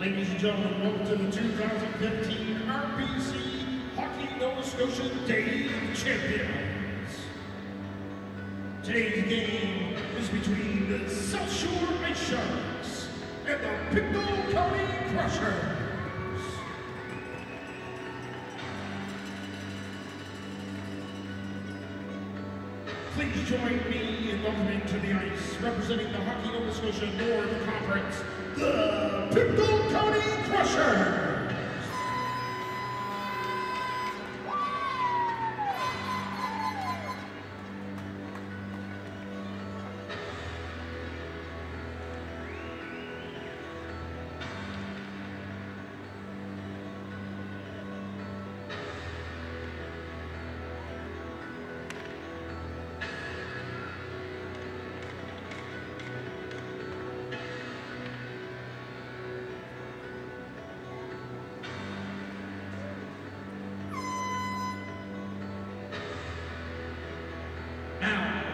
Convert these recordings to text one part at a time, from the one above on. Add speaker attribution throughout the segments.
Speaker 1: Ladies and gentlemen, welcome to the 2015 RBC Hockey Nova Scotia Day of Champions. Today's game is between the South Shore Ice Sharks and the Pictou County Crushers. Please join me in welcoming to the ice, representing the Hockey Nova Scotia North Conference, the Pictou County Crushers.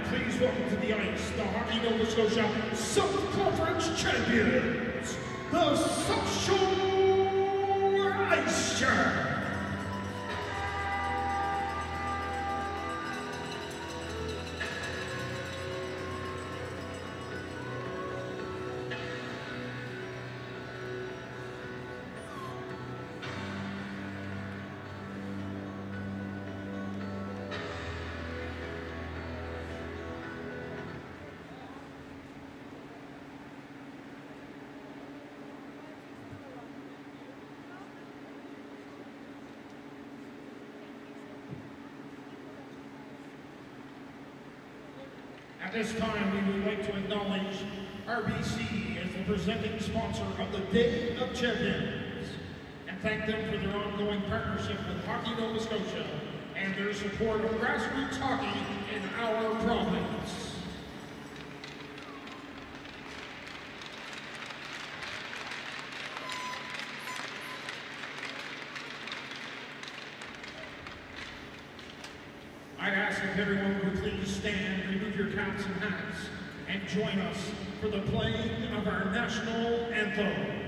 Speaker 1: Please welcome to the ice, the Hockey Nova Scotia South Conference Champions, the South Shore Ice Sharks. At this time, we would like to acknowledge RBC as the presenting sponsor of the Day of Champions and thank them for their ongoing partnership with Hockey Nova Scotia and their support of grassroots hockey in our province. I'd ask if everyone would please stand, remove your caps and hats, and join us for the playing of our national anthem.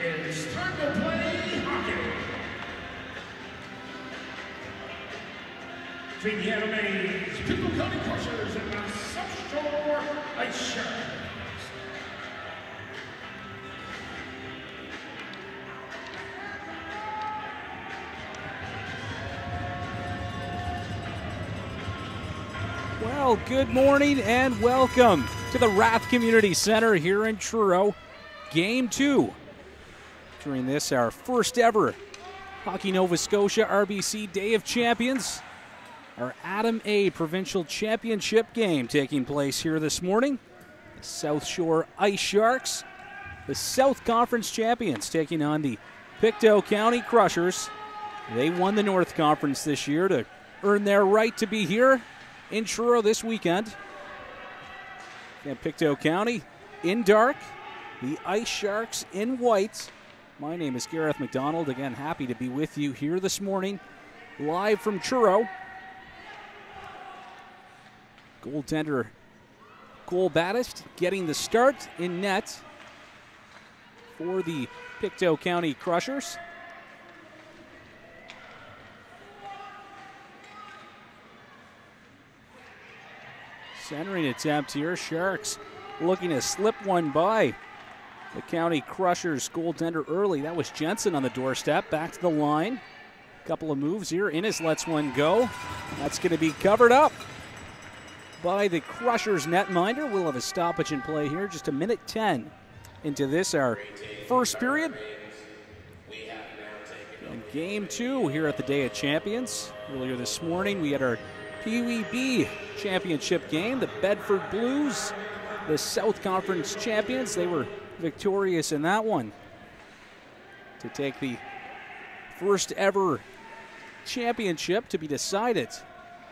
Speaker 1: It's time to play hockey. Between the Animes, Pickle County Crushers, and the South Shore Ice Sharks.
Speaker 2: Well, good morning and welcome to the Rath Community Center here in Truro. Game 2. During this, our first ever Hockey Nova Scotia RBC Day of Champions. Our Adam A Provincial Championship game taking place here this morning. The South Shore Ice Sharks, the South Conference champions, taking on the Pictou County Crushers. They won the North Conference this year to earn their right to be here in Truro this weekend. And Pictou County in dark, the Ice Sharks in white. My name is Gareth McDonald. Again, happy to be with you here this morning, live from Truro. Goaltender Cole Battist getting the start in net for the Pictou County Crushers. Centering attempt here. Sharks looking to slip one by the County Crushers goaltender early. That was Jensen on the doorstep. Back to the line. Couple of moves here. Innes lets one go. That's going to be covered up by the Crushers netminder. We'll have a stoppage in play here. Just a minute 10 into this, our first period. And game 2 here at the Day of Champions. Earlier this morning, we had our Pee Wee B championship game. The Bedford Blues, the South Conference champions, they were victorious in that one to take the first ever championship to be decided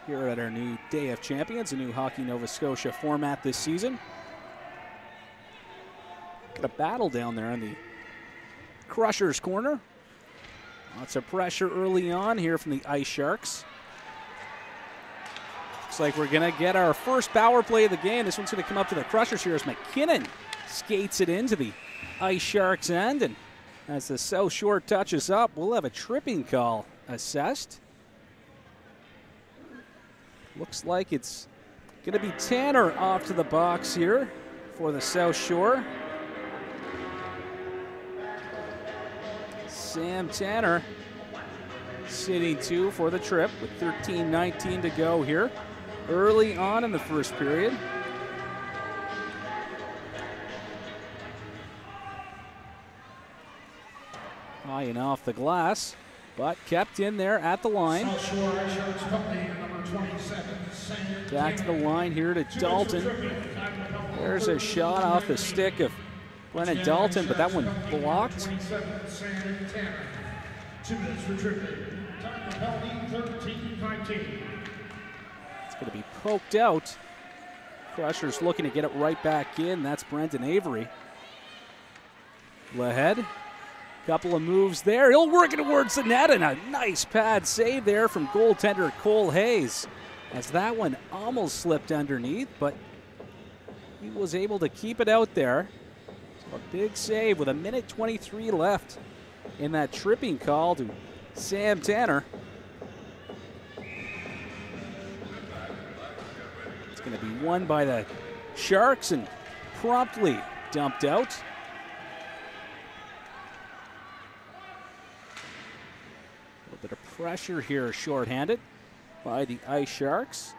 Speaker 2: here at our new Day of Champions, a new Hockey Nova Scotia format this season. Got a battle down there in the Crushers corner. Lots of pressure early on here from the Ice Sharks. Looks like we're going to get our first power play of the game. This one's going to come up to the Crushers here as McKinnon skates it into the Ice Sharks' end. And as the South Shore touches up, we'll have a tripping call assessed. Looks like it's going to be Tanner off to the box here for the South Shore. Sam Tanner sitting 2 for the trip with 13:19 to go here. Early on in the first period. High and off the glass, but kept in there at the line. Back to the line here to Dalton. There's a shot off the stick of Brennan Dalton, but that one blocked.
Speaker 1: 2 minutes for tripping. Time penalty 13-19.
Speaker 2: Going to be poked out. Crushers looking to get it right back in. That's Brendan Avery. Lahead. Couple of moves there. He'll work it towards the net, and a nice pad save there from goaltender Cole Hayes. As that one almost slipped underneath, but he was able to keep it out there. So a big save with a minute 23 left in that tripping call to Sam Tanner. Going to be won by the Sharks and promptly dumped out. A little bit of pressure here, shorthanded by the Ice Sharks.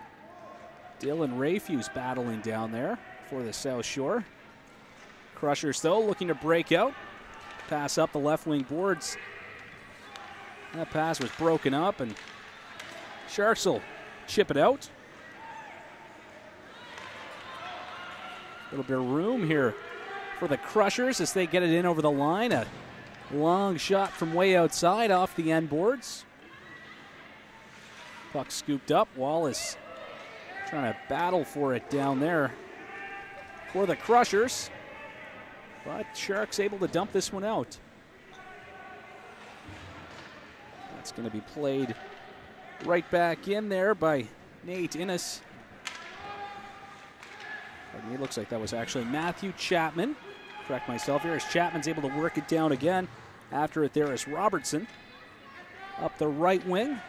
Speaker 2: Dylan Rayfuse battling down there for the South Shore. Crushers, though, looking to break out. Pass up the left wing boards. That pass was broken up, and Sharks will chip it out. A little bit of room here for the Crushers as they get it in over the line. A long shot from way outside off the end boards. Puck scooped up. Wallace trying to battle for it down there for the Crushers. But Sharks able to dump this one out. That's going to be played right back in there by Nate Innes. It looks like that was actually Matthew Chapman. Correct myself here as Chapman's able to work it down again. After it there is Robertson up the right wing.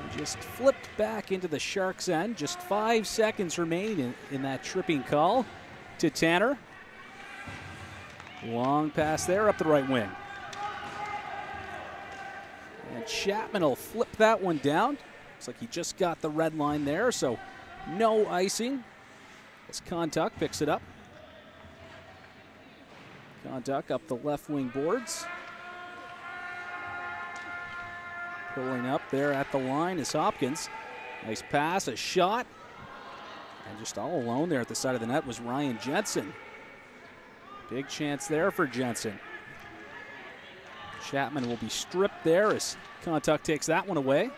Speaker 2: And just flipped back into the Sharks' end. Just 5 seconds remain in that tripping call to Tanner. Long pass there up the right wing. And Chapman will flip that one down. Looks like he just got the red line there, so no icing as Kontuk picks it up. Kontuk up the left wing boards. Pulling up there at the line is Hopkins. Nice pass, a shot. And just all alone there at the side of the net was Ryan Jensen. Big chance there for Jensen. Chapman will be stripped there as Kontuk takes that one away.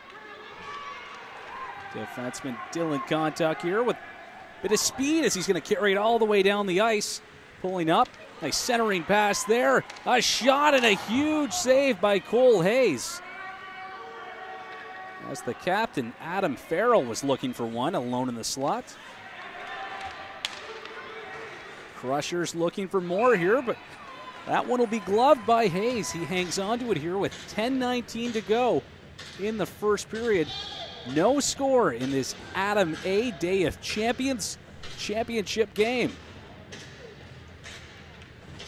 Speaker 2: Defenseman Dylan Kontuk here with a bit of speed as he's going to carry it all the way down the ice. Pulling up. Nice centering pass there. A shot and a huge save by Cole Hayes. As the captain, Adam Farrell, was looking for one alone in the slot. Crushers looking for more here, but that one will be gloved by Hayes. He hangs on to it here with 10:19 to go in the first period. No score in this Adam A. Day of Champions championship game.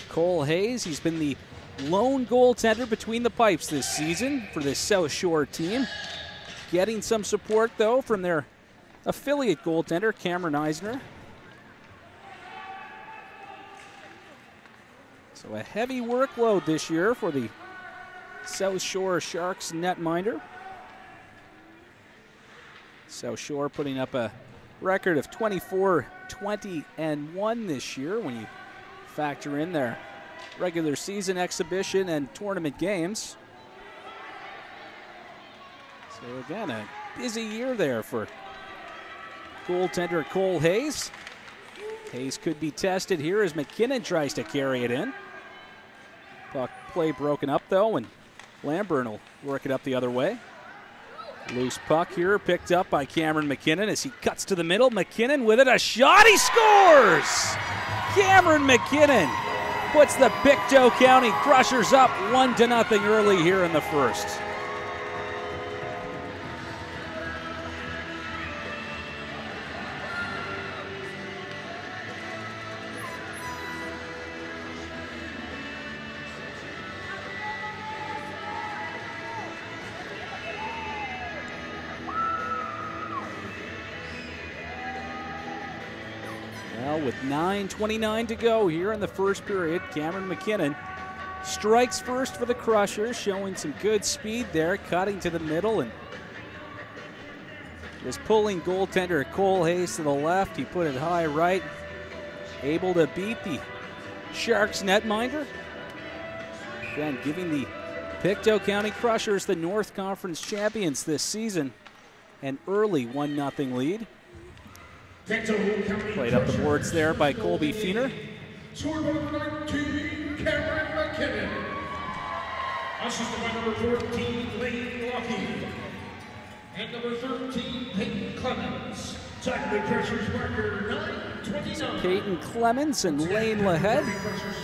Speaker 2: Cole Hayes, he's been the lone goaltender between the pipes this season for this South Shore team. Getting some support, though, from their affiliate goaltender, Cameron Eisner. So a heavy workload this year for the South Shore Sharks netminder. South Shore putting up a record of 24-20-1 this year when you factor in their regular season exhibition and tournament games. So again, a busy year there for goaltender Cole Hayes. Hayes could be tested here as McKinnon tries to carry it in. Puck play broken up though, and Lamburn will work it up the other way. Loose puck here picked up by Cameron McKinnon as he cuts to the middle. McKinnon with it, a shot, he scores! Cameron McKinnon puts the Pictou County Crushers up 1-0 early here in the first. With 9:29 to go here in the first period, Cameron McKinnon strikes first for the Crushers, showing some good speed there, cutting to the middle and was pulling goaltender Cole Hayes to the left. He put it high right, able to beat the Sharks netminder. Again, giving the Pictou County Crushers, the North Conference champions this season, an early 1-0 lead. Played up the boards there by Colby Feener.
Speaker 1: Scored by number 19, Cameron McKinnon. Assisted by number 14, Lane Lockheed. And number 13, Peyton Clemens. Tackling Crushers marker 9:29.
Speaker 2: Peyton Clemens and Lane Lahead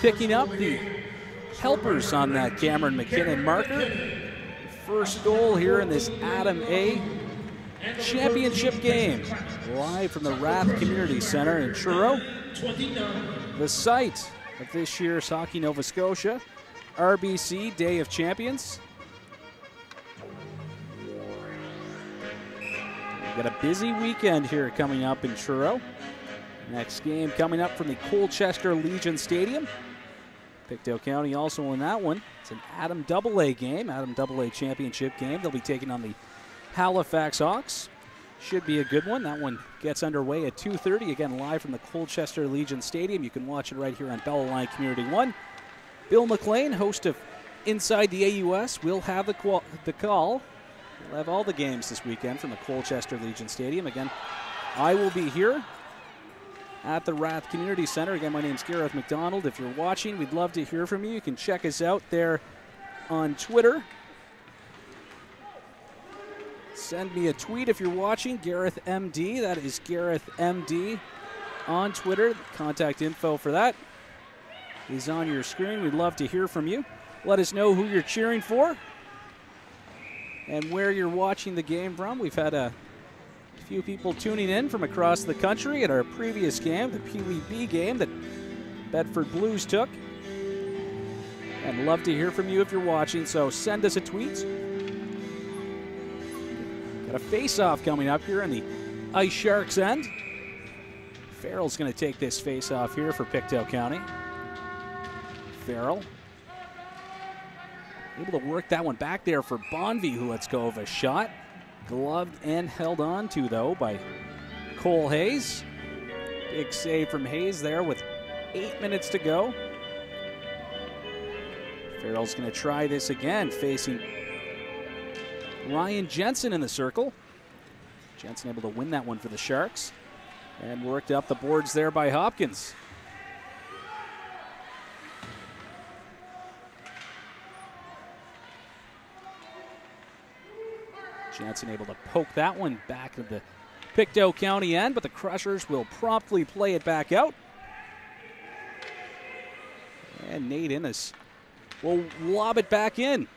Speaker 2: picking up the helpers on that Cameron McKinnon marker. First goal here in this Adam A. championship game, live from the Rath Community Center in Truro. The site of this year's Hockey Nova Scotia RBC Day of Champions. We've got a busy weekend here coming up in Truro. Next game coming up from the Colchester Legion Stadium. Pictou County also in that one. It's an Atom AA game, Atom AA championship game. They'll be taking on the Halifax Hawks. Should be a good one. That one gets underway at 2:30. Again, live from the Colchester Legion Stadium. You can watch it right here on Bell Line Community 1. Bill McLean, host of Inside the AUS, will have the call. We'll have all the games this weekend from the Colchester Legion Stadium. Again, I will be here at the Rath Community Center. Again, my name's Gareth McDonald. If you're watching, we'd love to hear from you. You can check us out there on Twitter. Send me a tweet if you're watching, Gareth MD. That is Gareth MD on Twitter. Contact info for that is on your screen. We'd love to hear from you. Let us know who you're cheering for and where you're watching the game from. We've had a few people tuning in from across the country at our previous game, the Pee Wee B game that Bedford Blues took. And love to hear from you if you're watching, so send us a tweet. Got a face-off coming up here on the Ice Sharks end. Farrell's going to take this face-off here for Pictou County. Farrell able to work that one back there for Bonvie, who lets go of a shot. Gloved and held on to, though, by Cole Hayes. Big save from Hayes there with 8 minutes to go. Farrell's going to try this again, facing Ryan Jensen in the circle. Jensen able to win that one for the Sharks. And worked up the boards there by Hopkins. Jensen able to poke that one back at the Pictou County end, but the Crushers will promptly play it back out. And Nate Innes will lob it back in.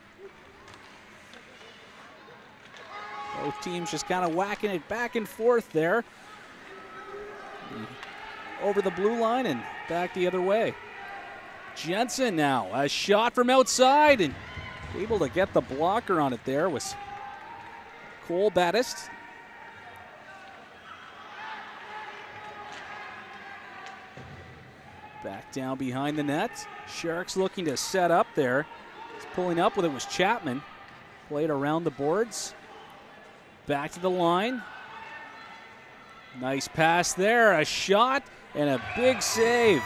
Speaker 2: Both teams just kind of whacking it back and forth there. Over the blue line and back the other way. Jensen now, a shot from outside and able to get the blocker on it there was Cole Battist. Back down behind the net. Sharks looking to set up there. He's pulling up with it was Chapman. Played around the boards. Back to the line. Nice pass there. A shot and a big save.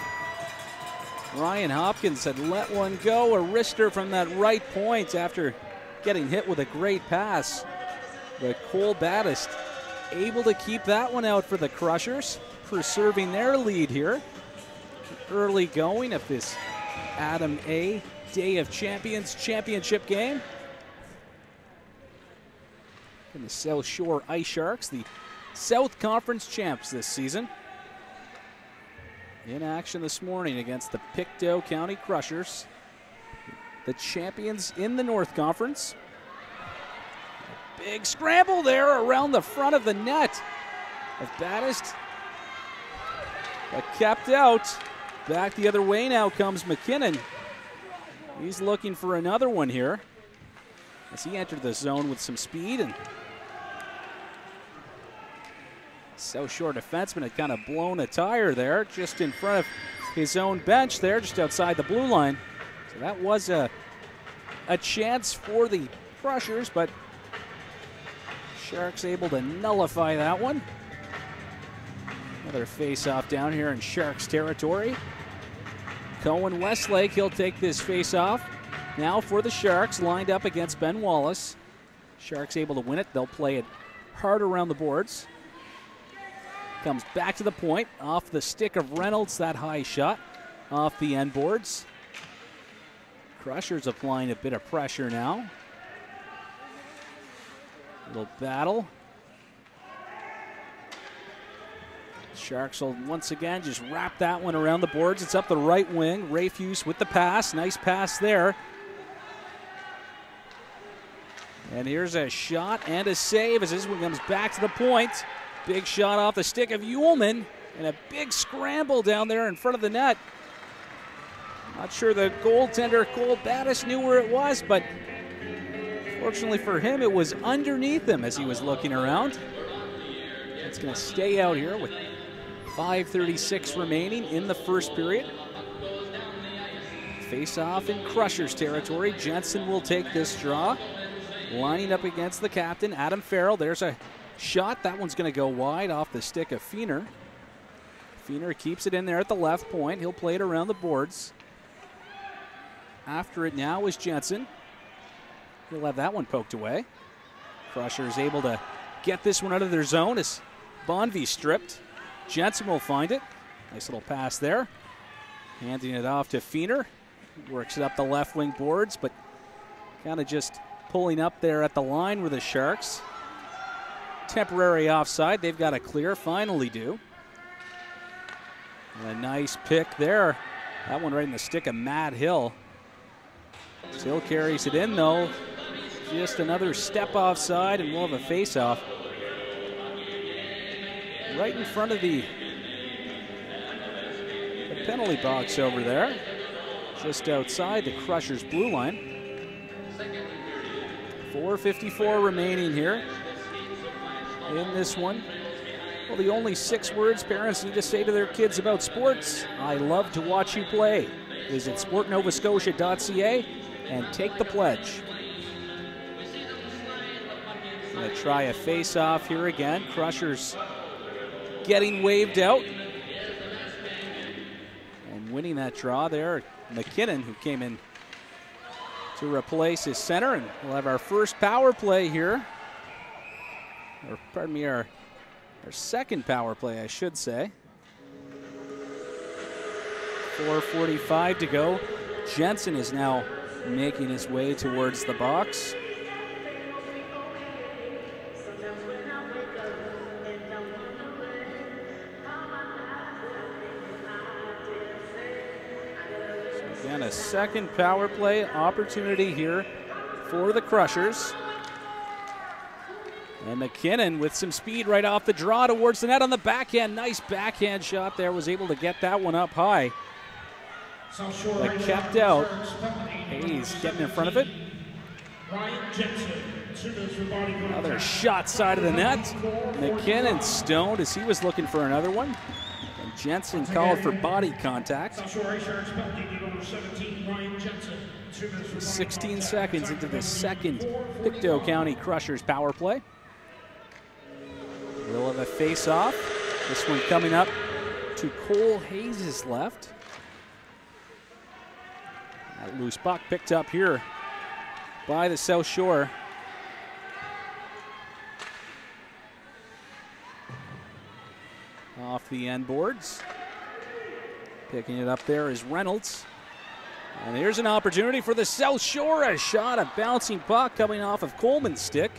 Speaker 2: Ryan Hopkins had let one go. A wrister from that right point after getting hit with a great pass. But Cole Battist able to keep that one out for the Crushers, preserving their lead here. Early going of this Atom A Day of Champions championship game. And the South Shore Ice Sharks, the South Conference champs this season. In action this morning against the Pictou County Crushers, the champions in the North Conference. Big scramble there around the front of the net of Battist. But kept out. Back the other way now comes McKinnon. He's looking for another one here as he entered the zone with some speed. And South Shore defenseman had kind of blown a tire there just in front of his own bench there, just outside the blue line. So that was a chance for the Crushers, but Sharks able to nullify that one. Another face-off down here in Sharks territory. Cohen Westlake, he'll take this face-off. Now for the Sharks, lined up against Ben Wallace. Sharks able to win it. They'll play it hard around the boards. Comes back to the point, off the stick of Reynolds, that high shot off the end boards. Crushers applying a bit of pressure now. Little battle. Sharks will once again just wrap that one around the boards. It's up the right wing. Rayfuse with the pass. Nice pass there. And here's a shot and a save as this one comes back to the point. Big shot off the stick of Ullman, and a big scramble down there in front of the net. Not sure the goaltender, Cole Battis, knew where it was, but fortunately for him, it was underneath him as he was looking around. It's going to stay out here with 5:36 remaining in the first period. Face-off in Crushers territory. Jensen will take this draw. Lining up against the captain, Adam Farrell. There's a shot. That one's going to go wide off the stick of Feener. Feener keeps it in there at the left point. He'll play it around the boards. After it now is Jensen. He'll have that one poked away. Crushers able to get this one out of their zone as Bonvie stripped. Jensen will find it. Nice little pass there. Handing it off to Feener. Works it up the left wing boards, but kind of just pulling up there at the line with the Sharks. Temporary offside. They've got a clear. Finally do. And a nice pick there. That one right in the stick of Matt Hill. Still carries it in, though. Just another step offside, and we'll have a face-off. Right in front of the penalty box over there. Just outside the Crushers' blue line. 4:54 remaining here in this one. Well, the only 6 words parents need to say to their kids about sports: I love to watch you play. Visit sportnovascotia.ca and take the pledge. Going to try a face-off here again. Crushers getting waved out. And winning that draw there, McKinnon, who came in to replace his center, and we'll have our first power play here. Or pardon me, our second power play, I should say. 4:45 to go. Jensen is now making his way towards the box. So again, a second power play opportunity here for the Crushers. And McKinnon with some speed right off the draw towards the net on the backhand. Nice backhand shot there. Was able to get that one up high. But kept out. Hayes getting in front of it. Another shot side of the net. McKinnon stoned as he was looking for another one. And Jensen called for body contact. 16 seconds into the second Pictou County Crushers power play. We'll have a face-off. This one coming up to Cole Hayes' left. That loose puck picked up here by the South Shore. Off the end boards. Picking it up there is Reynolds. And here's an opportunity for the South Shore. A shot, a bouncing puck coming off of Coleman's stick.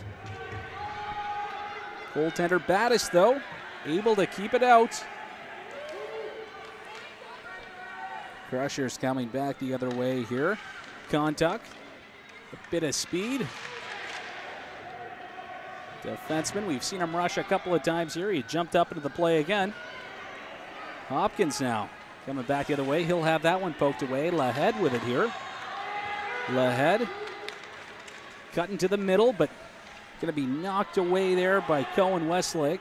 Speaker 2: Goaltender Battis, though, able to keep it out. Crushers coming back the other way here. Kontuk, a bit of speed. Defenseman, we've seen him rush a couple of times here. He jumped up into the play again. Hopkins now coming back the other way. He'll have that one poked away. Lahead with it here. Lahead cutting to the middle, but going to be knocked away there by Cohen Westlake.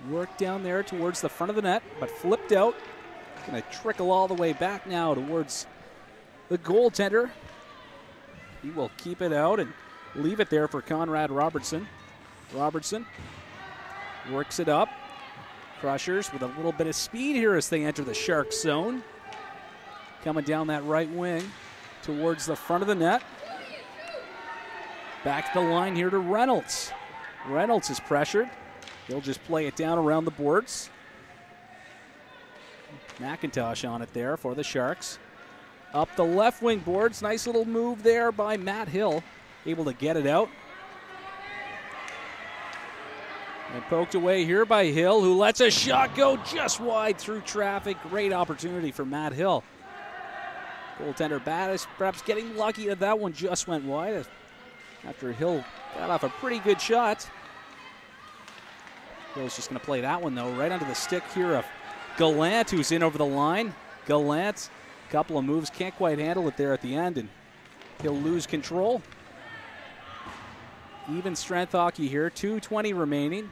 Speaker 2: Worked down there towards the front of the net, but flipped out. Going to trickle all the way back now towards the goaltender. He will keep it out and leave it there for Conrad Robertson. Robertson works it up. Crushers with a little bit of speed here as they enter the Sharks zone. Coming down that right wing towards the front of the net. Back to the line here to Reynolds. Reynolds is pressured. He'll just play it down around the boards. McIntosh on it there for the Sharks. Up the left wing boards. Nice little move there by Matt Hill. Able to get it out. And poked away here by Hill, who lets a shot go just wide through traffic. Great opportunity for Matt Hill. Goaltender Battis perhaps getting lucky that that one just went wide. after Hill got off a pretty good shot. Hill's just going to play that one, though, right under the stick here of Gallant, who's in over the line. Gallant, a couple of moves, can't quite handle it there at the end, and he'll lose control. Even strength hockey here, 2:20 remaining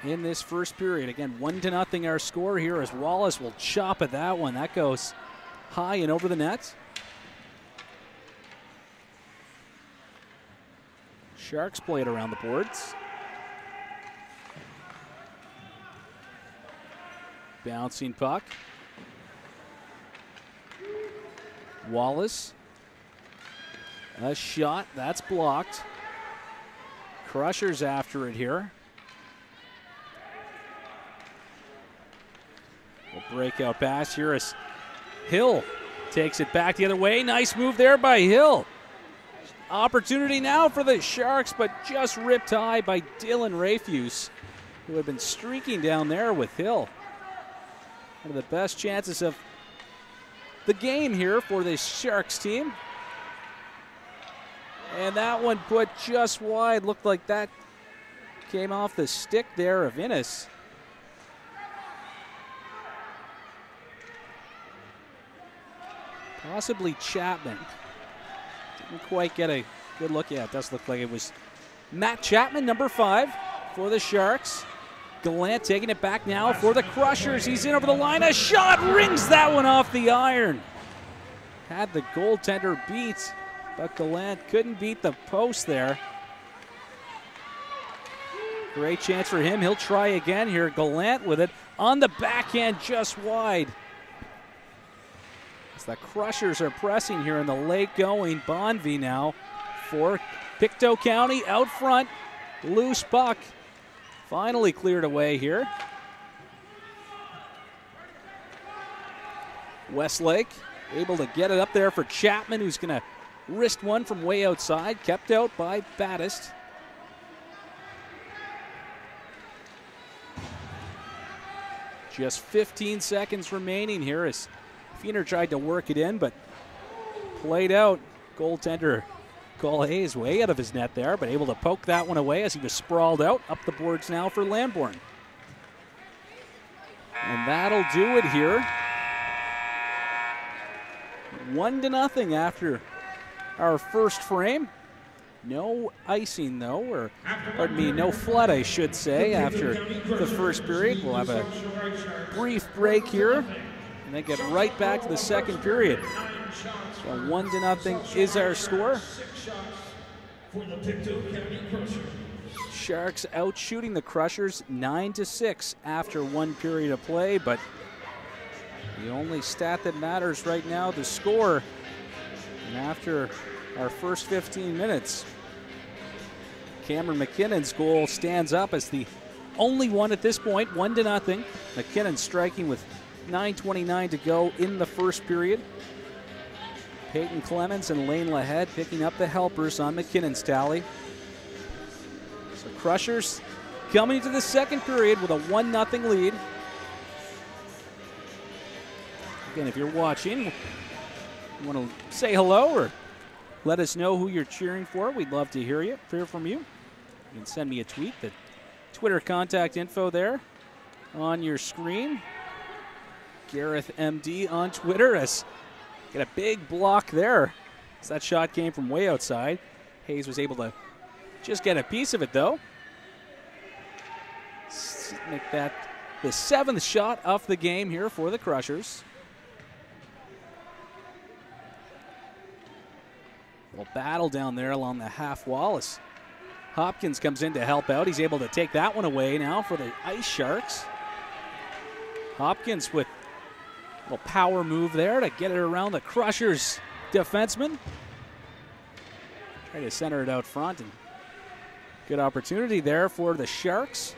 Speaker 2: in this first period. Again, 1-0 our score here as Wallace will chop at that one. That goes high and over the net. Sharks play it around the boards. Bouncing puck. Wallace. A shot, that's blocked. Crushers after it here. A breakout pass here as Hill takes it back the other way. Nice move there by Hill. Opportunity now for the Sharks, but just ripped high by Dylan Rafuse, who had been streaking down there with Hill. One of the best chances of the game here for the Sharks team. And that one put just wide. Looked like that came off the stick there of Innes. Possibly Chapman. Didn't quite get a good look. Yeah, it does look like it was Matt Chapman, number 5 for the Sharks. Gallant taking it back now for the Crushers. He's in over the line. A shot rings that one off the iron. Had the goaltender beat, but Gallant couldn't beat the post there. Great chance for him. He'll try again here. Gallant with it on the backhand, just wide. As the Crushers are pressing here in the late going. Bonvie now for Pictou County out front. Loose puck. Finally cleared away here. Westlake able to get it up there for Chapman, who's going to wrist one from way outside. Kept out by Battist. Just 15 seconds remaining here as Feener tried to work it in, but played out. Goaltender Cole Hayes way out of his net there, but able to poke that one away as he was sprawled out. Up the boards now for Lambourne. And that'll do it here. 1-0 after our first frame. No icing, though, or pardon me, no flood, I should say, after the first period. We'll have a brief break here and then get right back to the second period. So 1-0 is our score. Sharks out shooting the Crushers 9-6 after one period of play, but the only stat that matters right now, the score. And after our first 15 minutes, Cameron McKinnon's goal stands up as the only one at this point, 1-0. McKinnon striking with 9:29 to go in the first period. Peyton Clemens and Lane Lahead picking up the helpers on McKinnon's tally. So Crushers coming into the second period with a 1-0 lead. Again, if you're watching, you want to say hello or let us know who you're cheering for. We'd love to hear from you. You can send me a tweet. The Twitter contact info there on your screen. Gareth MD on Twitter as get a big block there. As that shot came from way outside. Hayes was able to just get a piece of it, though. Make that the 7th shot of the game here for the Crushers. Little battle down there along the half wall as Hopkins comes in to help out. He's able to take that one away now for the Ice Sharks. Hopkins with a little power move there to get it around the Crushers defenseman. Try to center it out front, and good opportunity there for the Sharks.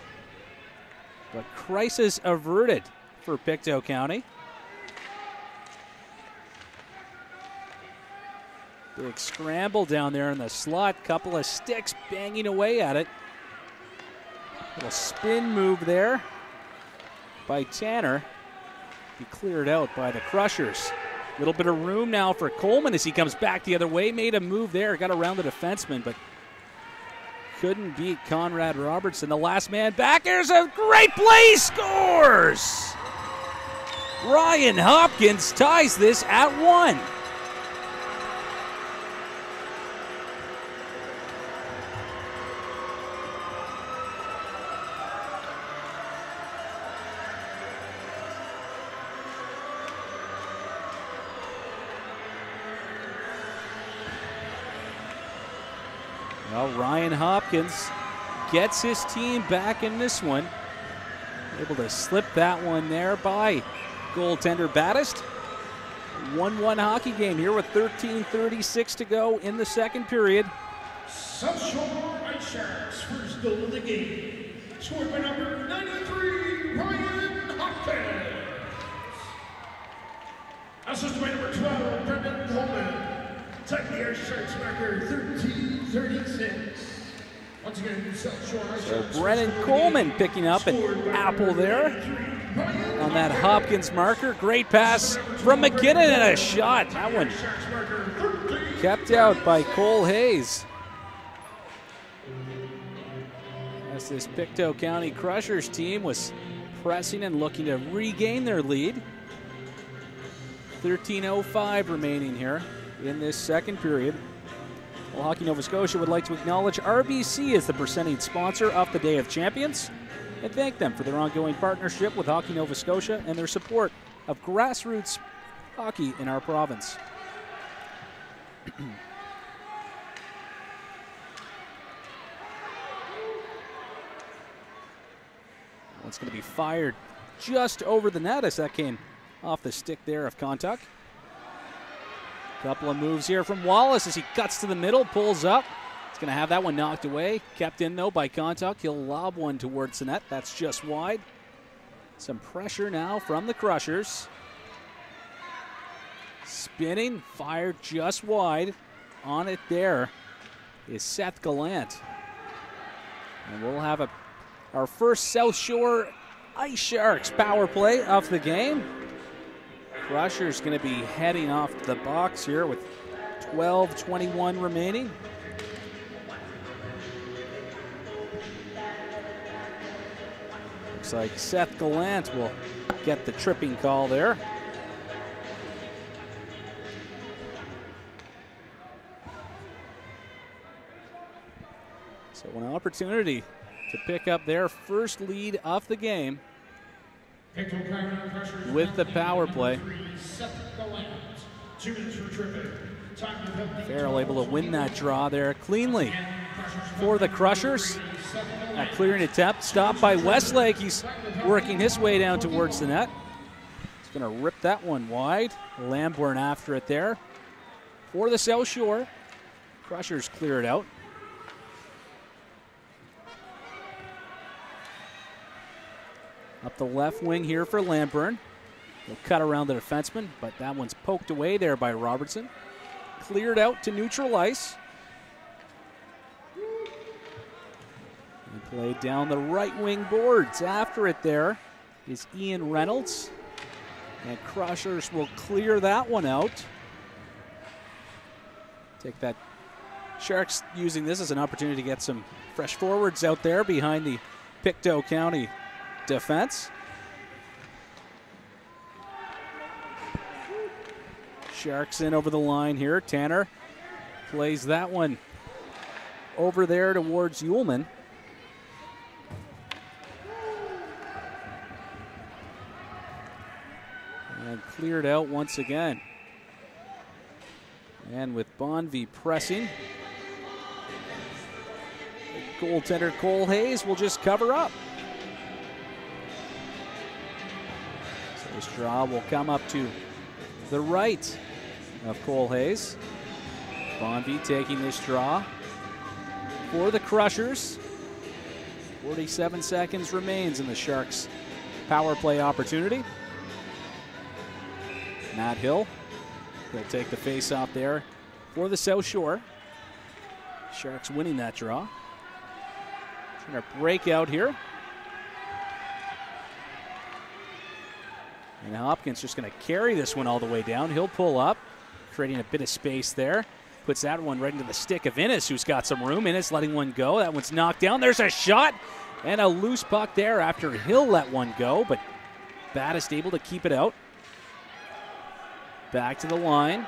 Speaker 2: But crisis averted for Pictou County. Big scramble down there in the slot. Couple of sticks banging away at it. Little spin move there by Tanner. Be cleared out by the Crushers. Little bit of room now for Coleman as he comes back the other way. Made a move there, got around the defenseman, but couldn't beat Conrad Robertson. The last man back. There's a great play. Scores! Ryan Hopkins ties this at 1. Well, Ryan Hopkins gets his team back in this one. Able to slip that one there by goaltender Battist. 1-1 hockey game here with 13:36 to go in the second period.
Speaker 1: South Shore Ice Sharks' first goal of the game, scored by number 93, Ryan Hopkins. Assisted by number 12, Brendan Coleman. Tied the Ice Sharks marker 13:36. Once again, South Shore Ice Sharks.
Speaker 2: So Brendan Coleman picking up an apple there on that Hopkins marker. Great pass from McKinnon and a shot. That one kept out by Cole Hayes. As this Pictou County Crushers team was pressing and looking to regain their lead. 13:05 remaining here in this second period. Well, Hockey Nova Scotia would like to acknowledge RBC as the presenting sponsor of the Day of Champions and thank them for their ongoing partnership with Hockey Nova Scotia and their support of grassroots hockey in our province. It's going to be fired just over the net as that came off the stick there of Contuck. Couple of moves here from Wallace as he cuts to the middle, pulls up. He's going to have that one knocked away. Kept in, though, by Contuck. He'll lob one towards the net. That's just wide. Some pressure now from the Crushers. Spinning, fired just wide. On it there is Seth Gallant. And we'll have our first South Shore Ice Sharks power play of the game. Crushers going to be heading off the box here with 12:21 remaining. Looks like Seth Gallant will get the tripping call there. So an opportunity to pick up their first lead of the game with the power play. Farrell able to win that draw there cleanly for the Crushers. A clearing attempt stopped by Westlake. He's working his way down towards the net. He's going to rip that one wide. Lambourne after it there for the South Shore. Crushers clear it out. Up the left wing here for Lambourne. He'll cut around the defenseman, but that one's poked away there by Robertson. Cleared out to neutral ice. And played down the right wing boards. After it there is Ian Reynolds. And Crushers will clear that one out. Take that. Sharks using this as an opportunity to get some fresh forwards out there behind the Pictou County defense. Sharks in over the line here. Tanner plays that one over there towards Ullman. And cleared out once again. And with Bonvie pressing, goaltender Cole Hayes will just cover up. This draw will come up to the right of Cole Hayes. Bonvie taking this draw for the Crushers. 47 seconds remains in the Sharks' power play opportunity. Matt Hill will take the face-off there for the South Shore. Sharks winning that draw. Trying to break out here. And Hopkins just going to carry this one all the way down. He'll pull up, creating a bit of space there. Puts that one right into the stick of Innes, who's got some room. Innes letting one go. That one's knocked down. There's a shot and a loose puck there after Hill let one go, but Battist able to keep it out. Back to the line.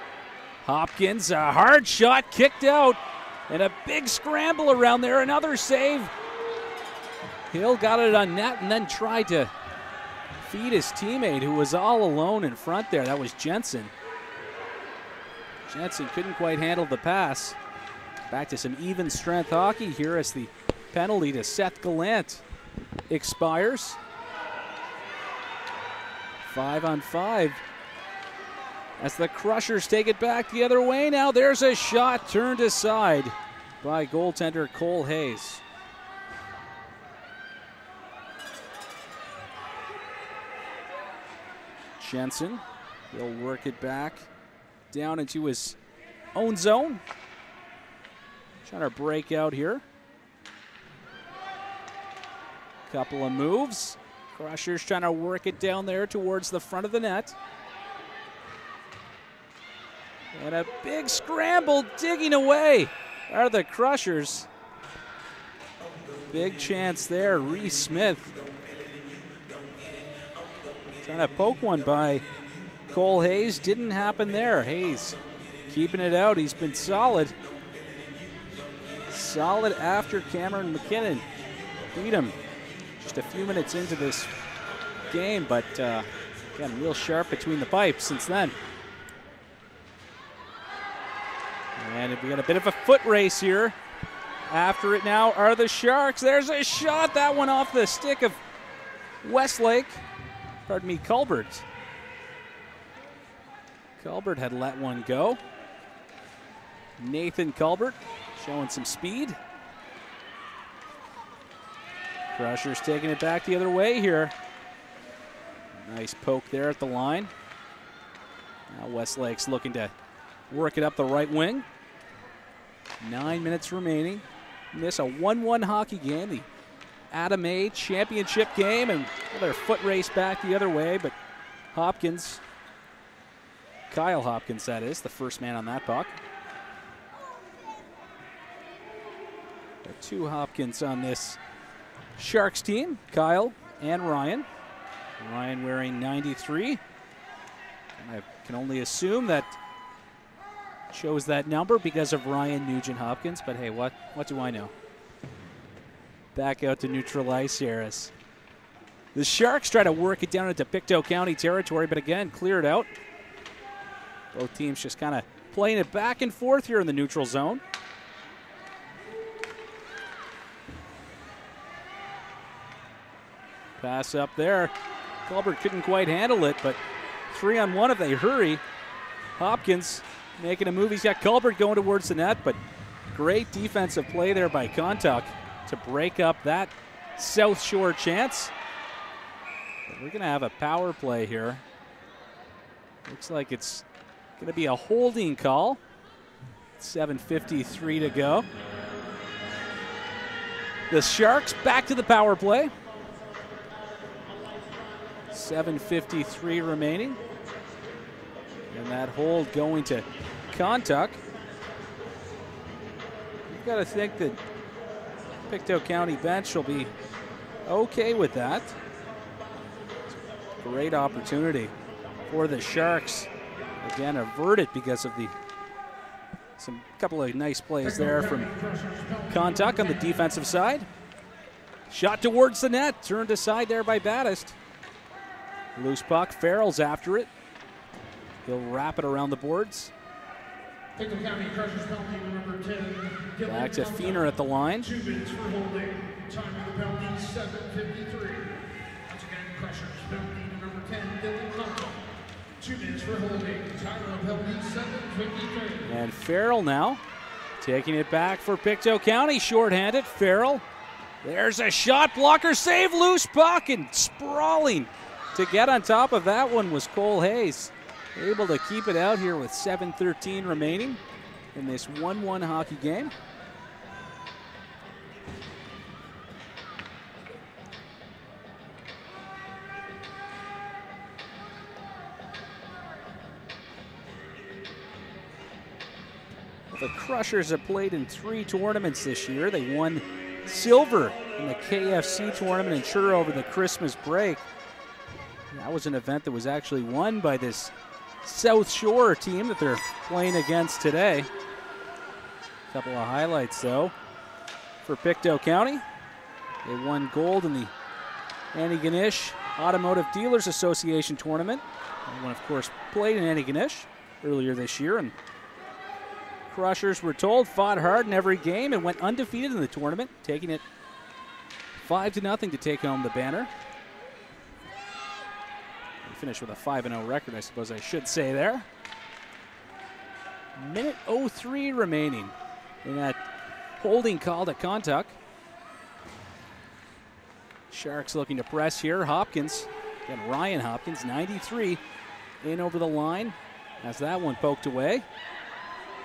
Speaker 2: Hopkins, a hard shot, kicked out, and a big scramble around there. Another save. Hill got it on net and then tried to feed his teammate, who was all alone in front there. That was Jensen. Jensen couldn't quite handle the pass. Back to some even strength hockey here as the penalty to Seth Gallant expires. 5-on-5. As the Crushers take it back the other way now. There's a shot turned aside by goaltender Cole Hayes. Jensen, he'll work it back down into his own zone. Trying to break out here. Couple of moves. Crushers trying to work it down there towards the front of the net. And a big scramble digging away are the Crushers. Big chance there, Reese Smith. Trying to poke one by Cole Hayes. Didn't happen there. Hayes keeping it out. He's been solid. Solid after Cameron McKinnon beat him just a few minutes into this game, but again, real sharp between the pipes since then. And we got a bit of a foot race here. After it now are the Sharks. There's a shot. That one off the stick of Westlake. Pardon me, Culbert. Culbert had let one go. Nathan Culbert showing some speed. Crushers taking it back the other way here. Nice poke there at the line. Now Westlake's looking to work it up the right wing. 9 minutes remaining. This a 1-1 hockey game. The Adam A championship game, and another foot race back the other way, but Hopkins, Kyle Hopkins that is, the first man on that puck. There are two Hopkins on this Sharks team, Kyle and Ryan. Ryan wearing 93. And I can only assume that chose that number because of Ryan Nugent Hopkins, but hey, what do I know? Back out to neutral ice here as the Sharks try to work it down into Pictou County territory, but again, cleared out. Both teams just kind of playing it back and forth here in the neutral zone. Pass up there. Culbert couldn't quite handle it, but 3-on-1 if they hurry. Hopkins making a move. He's got Culbert going towards the net, but great defensive play there by Contuck to break up that South Shore chance. But we're going to have a power play here. Looks like it's going to be a holding call. 7:53 to go. The Sharks back to the power play. 7:53 remaining. And that hold going to Contuck. You've got to think that Pictou County bench will be okay with that. Great opportunity for the Sharks. Again, averted because of some couple of nice plays there from Contuck on the defensive side. Shot towards the net, turned aside there by Battist. Loose puck, Farrell's after it. He'll wrap it around the boards.
Speaker 1: Pictou County Crushers penalty number 10.
Speaker 2: Back to Feener at the line.
Speaker 1: 2 minutes for holding. Time of the penalty, 7:53. Once again, Crushers penalty number 10, Dylan Contuck. 2 minutes for holding. Time of the penalty, 7:53.
Speaker 2: And Farrell now taking it back for Pictou County. Short-handed, Farrell. There's a shot blocker save, loose puck, and sprawling to get on top of that one was Cole Hayes. Able to keep it out here with 7:13 remaining in this 1-1 hockey game. The Crushers have played in 3 tournaments this year. They won silver in the KFC tournament in Truro over the Christmas break. That was an event that was actually won by this South Shore team that they're playing against today. A couple of highlights, though, for Pictou County. They won gold in the Antigonish Automotive Dealers Association tournament. Everyone, of course, played in Antigonish earlier this year, and Crushers, we're told, fought hard in every game and went undefeated in the tournament, taking it 5-0 to take home the banner. They finished with a 5-0 record, I suppose I should say there. Minute 03 remaining in that holding call to Contuck. Sharks looking to press here. Hopkins, again, Ryan Hopkins, 93, in over the line. Has that one poked away.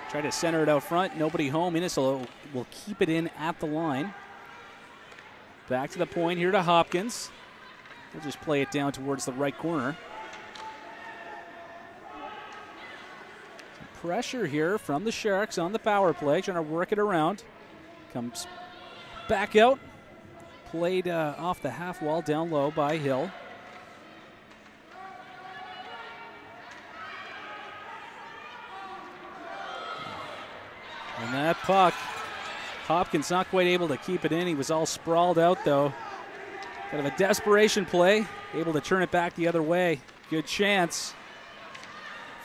Speaker 2: Try to center it out front. Nobody home. Innisal will keep it in at the line. Back to the point here to Hopkins. He'll just play it down towards the right corner. Some pressure here from the Sharks on the power play, trying to work it around. Comes back out. Played off the half wall down low by Hill. And that puck, Hopkins not quite able to keep it in. He was all sprawled out, though. Kind of a desperation play, able to turn it back the other way. Good chance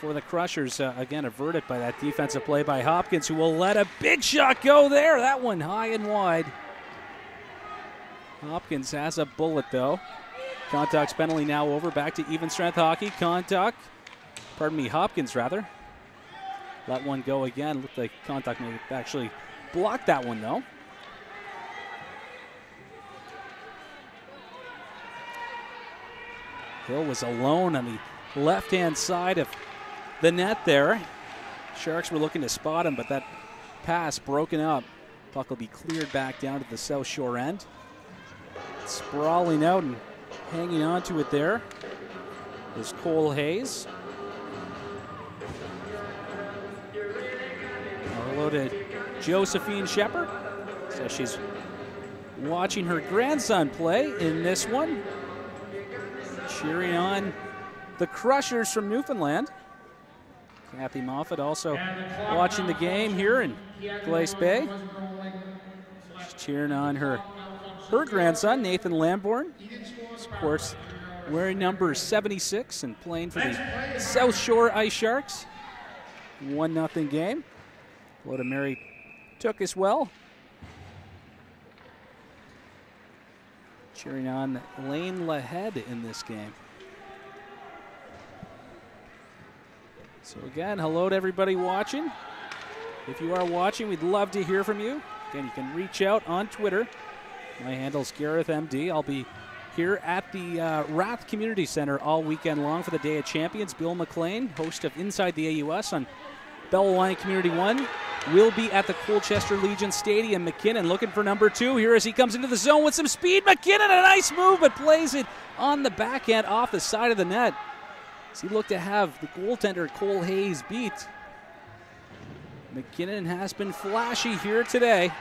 Speaker 2: for the Crushers. Again, averted by that defensive play by Hopkins, who will let a big shot go there. That one high and wide. Hopkins has a bullet, though. Contuck's penalty now over. Back to even strength hockey. Hopkins, rather. Let one go again. Looked like Contuck may actually block that one, though. Hill was alone on the left-hand side of the net there. Sharks were looking to spot him, but that pass broken up. Puck will be cleared back down to the South Shore end. Sprawling out and hanging on to it there is Cole Hayes. Hello to Josephine Shepard. So she's watching her grandson play in this one. Cheering on the Crushers from Newfoundland. Kathy Moffat also watching the game here in Glace Bay. She's cheering on her grandson, Nathan Lamborn. Of course, wearing number 76 and playing for the South Shore Ice Sharks. 1-0 game. Hello to Mary Took as well. Cheering on Lane Lahead in this game. So again, hello to everybody watching. If you are watching, we'd love to hear from you. Again, you can reach out on Twitter. My handle's Gareth MD. I'll be here at the Rath Community Center all weekend long for the Day of Champions. Bill McLean, host of Inside the AUS on Bell Wine Community 1, will be at the Colchester Legion Stadium. McKinnon looking for number 2 here as he comes into the zone with some speed. McKinnon, a nice move, but plays it on the backhand off the side of the net. As he looked to have the goaltender Cole Hayes beat. McKinnon has been flashy here today,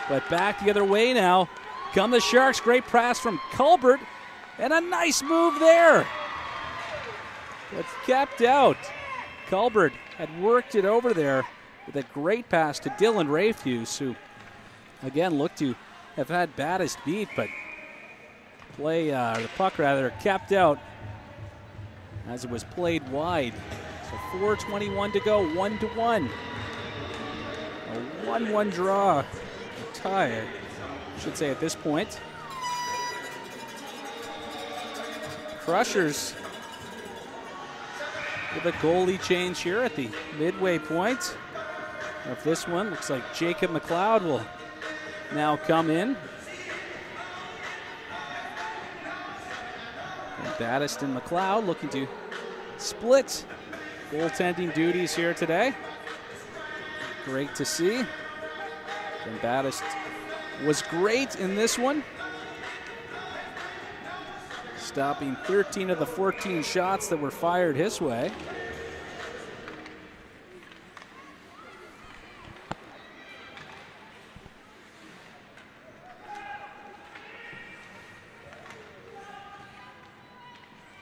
Speaker 2: but back the other way now. Come the Sharks, great pass from Culbert, and a nice move there. But kept out. Culbert had worked it over there with a great pass to Dylan Rafuse, who again looked to have had baddest beat, but the puck rather kept out as it was played wide. So 4:21 to go, 1-1. A 1-1 draw, a tie, I should say at this point. Crushers with a goalie change here at the midway point of this one. Looks like Jacob McLeod will now come in. And Baddist and McLeod looking to split goaltending duties here today. Great to see. And Baddist was great in this one, stopping 13 of the 14 shots that were fired his way.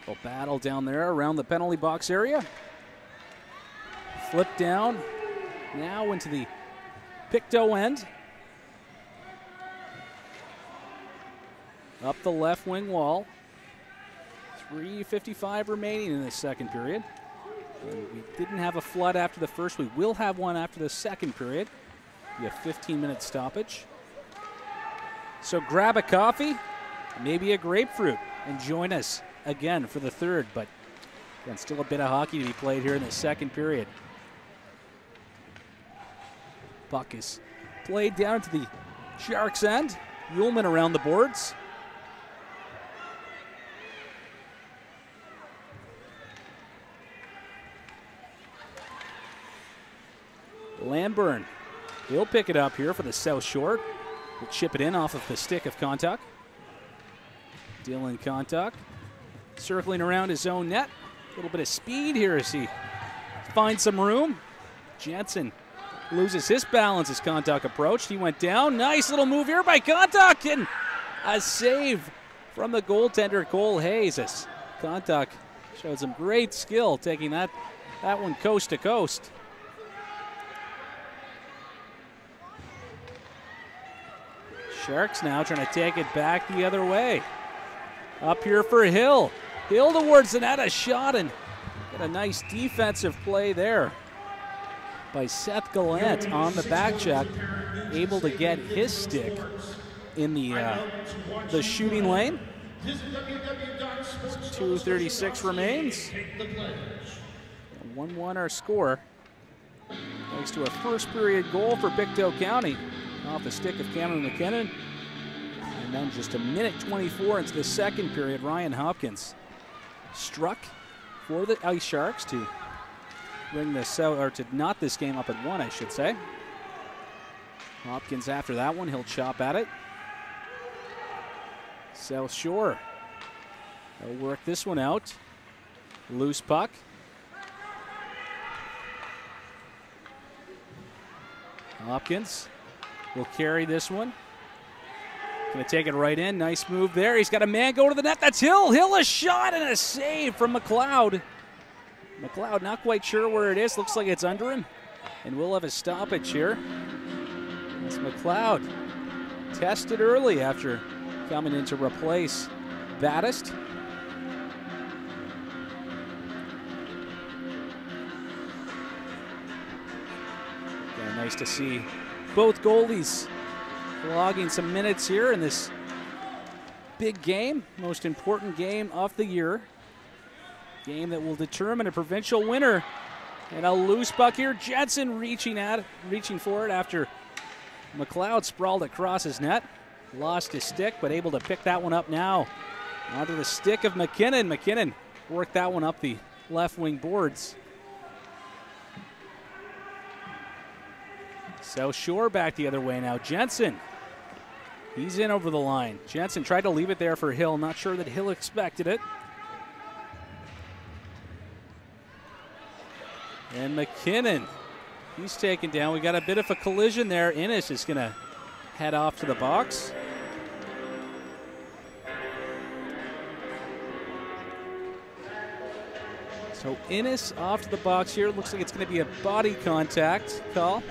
Speaker 2: They'll battle down there around the penalty box area. Flip down. Now into the Pictou end. Up the left wing wall. 3:55 remaining in the second period. And we didn't have a flood after the first. We will have one after the second period. Be a 15-minute stoppage. So grab a coffee, maybe a grapefruit, and join us again for the third. But again, still a bit of hockey to be played here in the second period. Puck is played down to the Sharks' end. Ullman around the boards. Landburn, he'll pick it up here for the South Shore. He'll chip it in off of the stick of Contact. Dylan Contact circling around his own net. A little bit of speed here as he finds some room. Jensen loses his balance as Contact approached. He went down. Nice little move here by Contact, and a save from the goaltender Cole Hayes as Contact showed some great skill taking that one coast to coast. Sharks now trying to take it back the other way. Up here for Hill. Hill towards the net, a shot, and got a nice defensive play there by Seth Gallant on the back check. Able to get his stick in the shooting lane. 2:36 remains. 1-1 our score. Thanks to a first period goal for Pictou County off the stick of Cameron McKinnon. And then just a minute 24 into the second period, Ryan Hopkins struck for the Ice Sharks to bring this out, or to knot this game up at 1, I should say. Hopkins after that one, he'll chop at it. South Shore, they'll work this one out. Loose puck. Hopkins will carry this one. Going to take it right in. Nice move there. He's got a man go to the net. That's Hill. Hill, a shot and a save from McLeod. McLeod not quite sure where it is. Looks like it's under him. And we'll have a stoppage here. That's McLeod. Tested early after coming in to replace Battist. Yeah, nice to see both goalies logging some minutes here in this big game, most important game of the year. Game that will determine a provincial winner. And a loose puck here. Jensen reaching for it after McLeod sprawled across his net. Lost his stick, but able to pick that one up now. Onto the stick of McKinnon. McKinnon worked that one up the left wing boards. South Shore back the other way now. Jensen, he's in over the line. Jensen tried to leave it there for Hill. Not sure that Hill expected it. And McKinnon, he's taken down. We got a bit of a collision there. Innes is going to head off to the box. So Innes off to the box here. Looks like it's going to be a body contact call.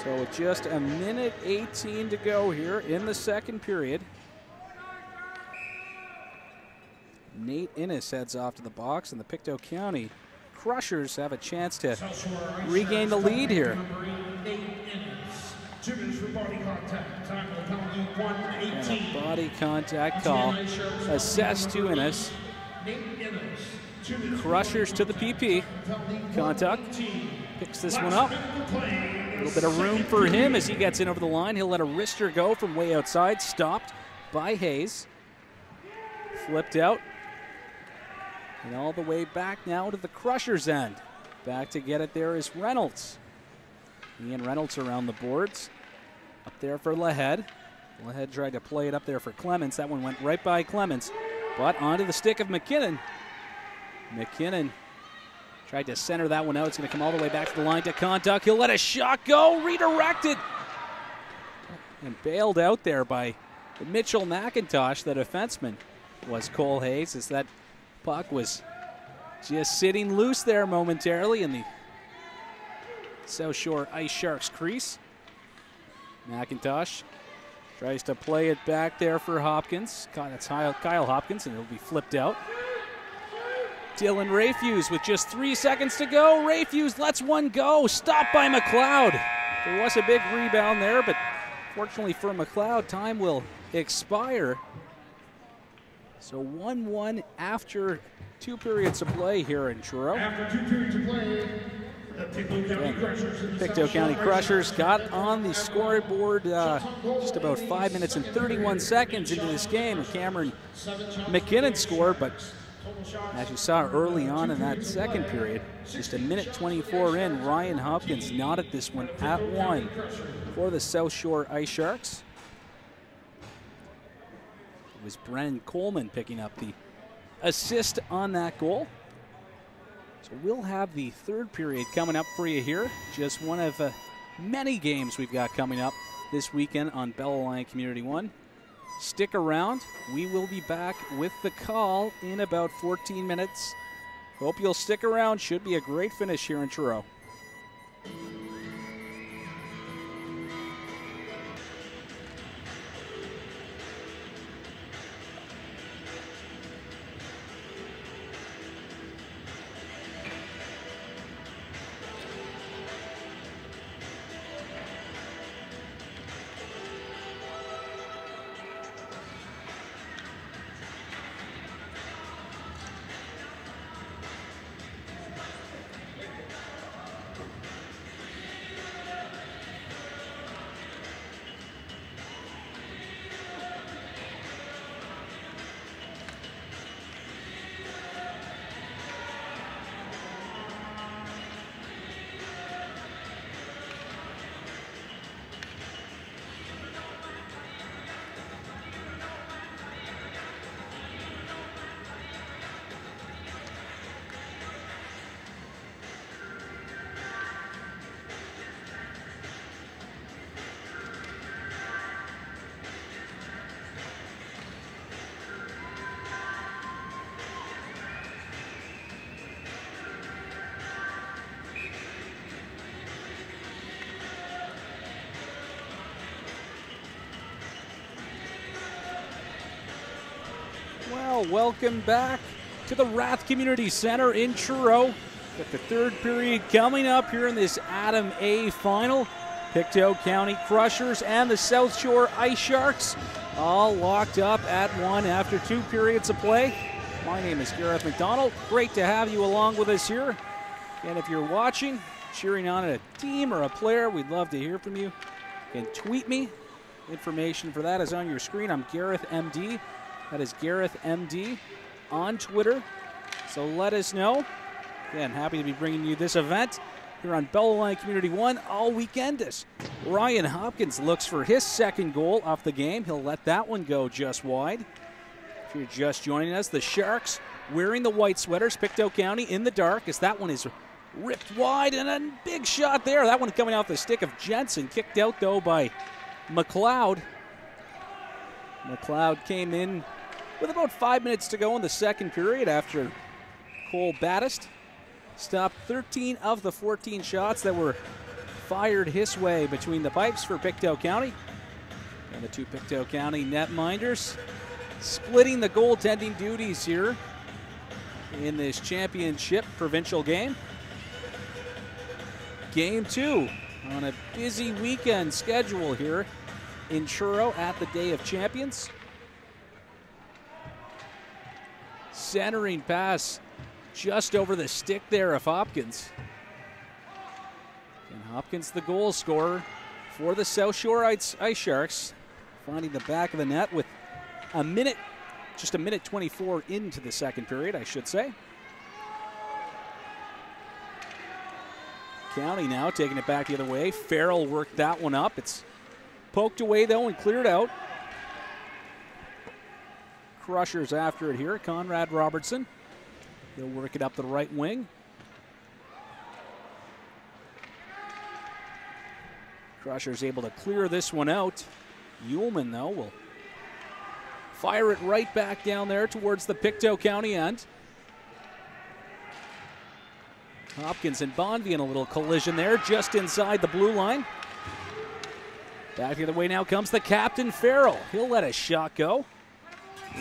Speaker 2: So with just a minute 18 to go here in the second period, Nate Innes heads off to the box, and the Pictou County Crushers have a chance to regain the lead here. And a body contact call assessed to Innes. Crushers to the PP. Contact picks this one up. A little bit of room for him as he gets in over the line. He'll let a wrister go from way outside. Stopped by Hayes. Flipped out. And all the way back now to the Crushers' end. Back to get it there is Reynolds. Ian Reynolds around the boards. Up there for Lahead. Lahead tried to play it up there for Clements. That one went right by Clements. But onto the stick of McKinnon. McKinnon tried to center that one out. It's going to come all the way back to the line to Contact. He'll let a shot go. Redirected. and bailed out there by Mitchell McIntosh, the defenseman, was Cole Hayes, as that puck was just sitting loose there momentarily in the South Shore Ice Sharks crease. McIntosh tries to play it back there for Hopkins. That's Kyle Hopkins, and it'll be flipped out. Dylan Rayfuse with just 3 seconds to go. Rayfuse lets one go. Stopped by McLeod. There was a big rebound there, but fortunately for McLeod, time will expire. So 1-1 after 2 periods of play here in Truro.
Speaker 1: After 2 periods of play, the
Speaker 2: Pictou County Crushers got on the scoreboard just about 5 minutes and 31 seconds into this game. Cameron McKinnon scored, but as you saw early on in that second period, just a minute 24 in, Ryan Hopkins knotted this one at 1 for the South Shore Ice Sharks. It was Brennan Coleman picking up the assist on that goal. So we'll have the third period coming up for you here. Just one of many games we've got coming up this weekend on Bell Alliance Community 1. Stick around. We will be back with the call in about 14 minutes. Hope you'll stick around. Should be a great finish here in Truro. Well, welcome back to the Rath Community Center in Truro. Got the third period coming up here in this Adam A final. Pictou County Crushers and the South Shore Ice Sharks all locked up at 1 after 2 periods of play. My name is Gareth McDonald. Great to have you along with us here. And if you're watching, cheering on a team or a player, we'd love to hear from you. You can tweet me. Information for that is on your screen. I'm Gareth MD. That is Gareth MD on Twitter. So let us know. Again, happy to be bringing you this event here on Bell Alliance Community 1 all weekend as Ryan Hopkins looks for his second goal off the game. He'll let that one go just wide. If you're just joining us, the Sharks wearing the white sweaters, Pictou County in the dark as that one is ripped wide, and a big shot there. That one coming off the stick of Jensen, kicked out though by McLeod. McLeod came in with about 5 minutes to go in the second period after Cole Battist stopped 13 of the 14 shots that were fired his way between the pipes for Pictou County. And the two Pictou County netminders splitting the goaltending duties here in this championship provincial game. Game 2 on a busy weekend schedule here in Truro at the Day of Champions. Centering pass just over the stick there of Hopkins. And Hopkins, the goal scorer for the South Shore Ice Sharks, finding the back of the net with just a minute 24 into the second period, I should say. County now taking it back the other way. Farrell worked that one up. It's poked away though and cleared out. Crushers after it here. Conrad Robertson. He'll work it up the right wing. Crushers able to clear this one out. Ullman, though, will fire it right back down there towards the Pictou County end. Hopkins and Bonvie in a little collision there, just inside the blue line. Back the other way now comes the captain, Farrell. He'll let a shot go.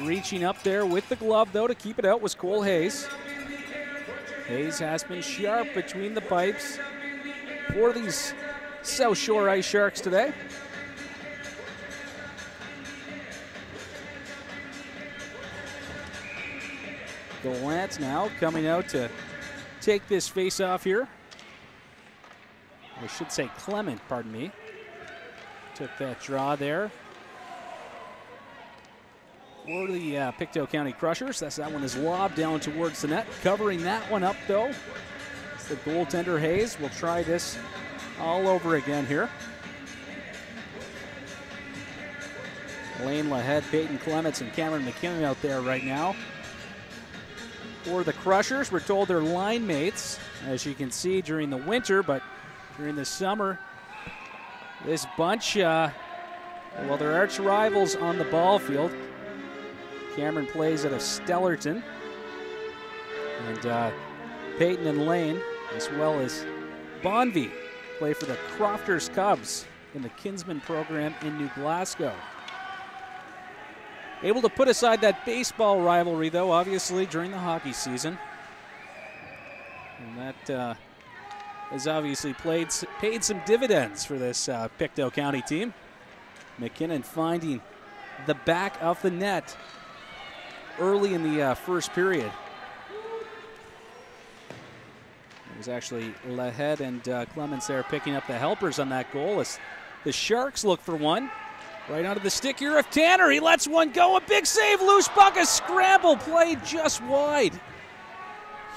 Speaker 2: Reaching up there with the glove, though, to keep it out was Cole Hayes. Hayes has been sharp between the pipes for these South Shore Ice Sharks today. Gallant now coming out to take this face-off here. I should say Clement, pardon me. Took that draw there for the Pictou County Crushers. That one is lobbed down towards the net. Covering that one up, though, it's the goaltender Hayes. We'll try this all over again here. Lane Lahead, Peyton Clements, and Cameron McKinnon out there right now. For the Crushers, we're told they're line mates, as you can see, during the winter, but during the summer, this bunch, well, they're arch rivals on the ball field. Cameron plays out of Stellarton. And Peyton and Lane, as well as Bonvie, play for the Crofters Cubs in the Kinsman program in New Glasgow. Able to put aside that baseball rivalry, though, obviously, during the hockey season. And that has obviously paid some dividends for this Pictou County team. McKinnon finding the back of the net early in the first period. It was actually Lahead and Clements there picking up the helpers on that goal as the Sharks look for one. Right onto the stick here of Tanner. He lets one go. A big save. Loose puck. A scramble played just wide.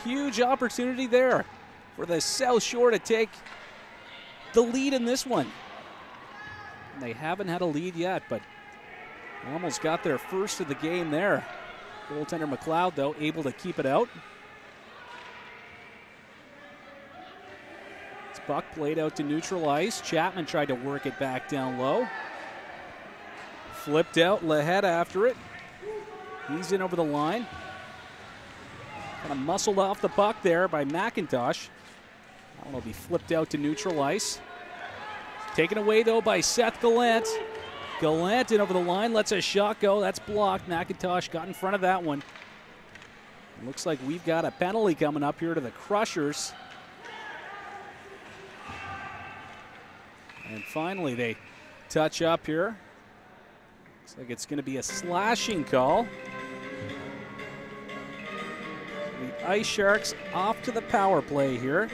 Speaker 2: Huge opportunity there for the South Shore to take the lead in this one. And they haven't had a lead yet, but almost got their first of the game there. Goaltender McLeod, though, able to keep it out. This puck played out to neutral ice. Chapman tried to work it back down low. Flipped out, Lahead after it. He's in over the line. Kind of muscled off the puck there by McIntosh. That one will be flipped out to neutral ice. Taken away, though, by Seth Gallant. Gallant in over the line, lets a shot go. That's blocked. McIntosh got in front of that one. Looks like we've got a penalty coming up here to the Crushers. And finally, they touch up here. Looks like it's going to be a slashing call. The Ice Sharks off to the power play here.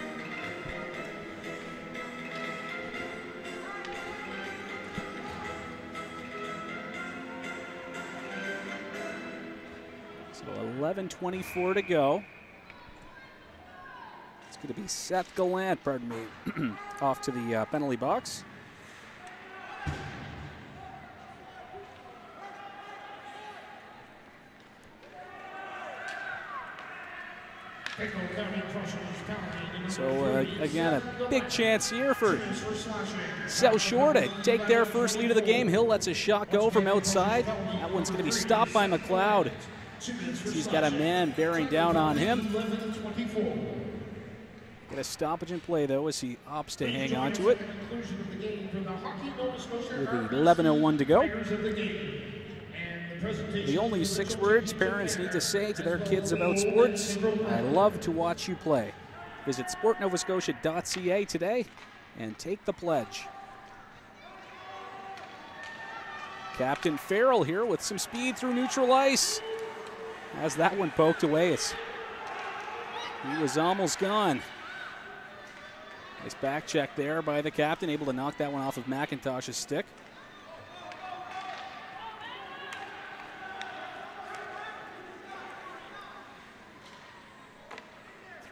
Speaker 2: So 11:24 to go. It's going to be Seth Gallant, pardon me, off to the penalty box. So, again, a big chance here for South Shore to take their first lead of the game. Hill lets a shot go from outside. That one's going to be stopped by McLeod. He's got a man bearing down on him. Get a stoppage in play, though, as he opts to hang on to it. With 11:01 to go. The only 6 words parents need to say to their kids about sports: I love to watch you play. Visit sportnovascotia.ca today and take the pledge. Captain Farrell here with some speed through neutral ice. Has that one poked away. He was almost gone. Nice back check there by the captain, able to knock that one off of McIntosh's stick.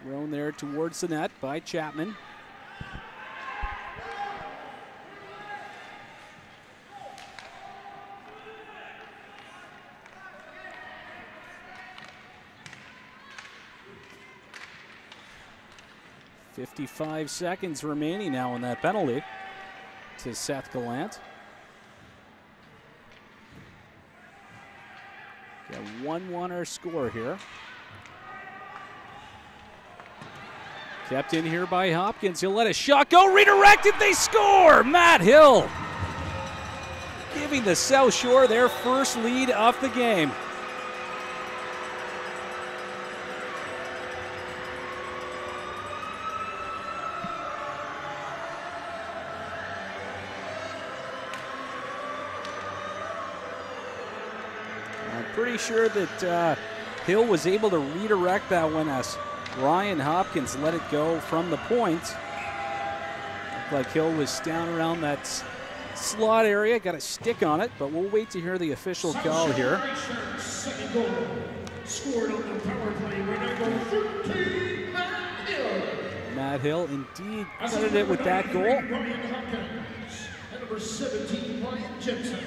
Speaker 2: Thrown there towards the net by Chapman. .55 seconds remaining now in that penalty to Seth Gallant. Yeah, 1-1 our score here. Kept in here by Hopkins. He'll let a shot go. Redirected. They score. Matt Hill giving the South Shore their first lead of the game. I'm pretty sure that Hill was able to redirect that one as Ryan Hopkins let it go from the point. Looked like Hill was down around that slot area, got a stick on it, but we'll wait to hear the official call here.
Speaker 1: Second goal scored on the power play by number 13, Matt Hill.
Speaker 2: Matt Hill indeed credited with that goal.
Speaker 1: Ryan Hopkins and number 17, Ryan Jensen.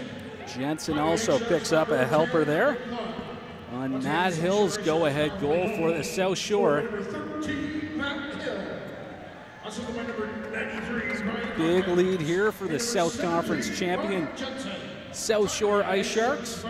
Speaker 2: Jensen also picks up a helper there on Matt Hill's go-ahead goal for the South Shore. Big lead here for the South Conference champion South Shore Ice Sharks.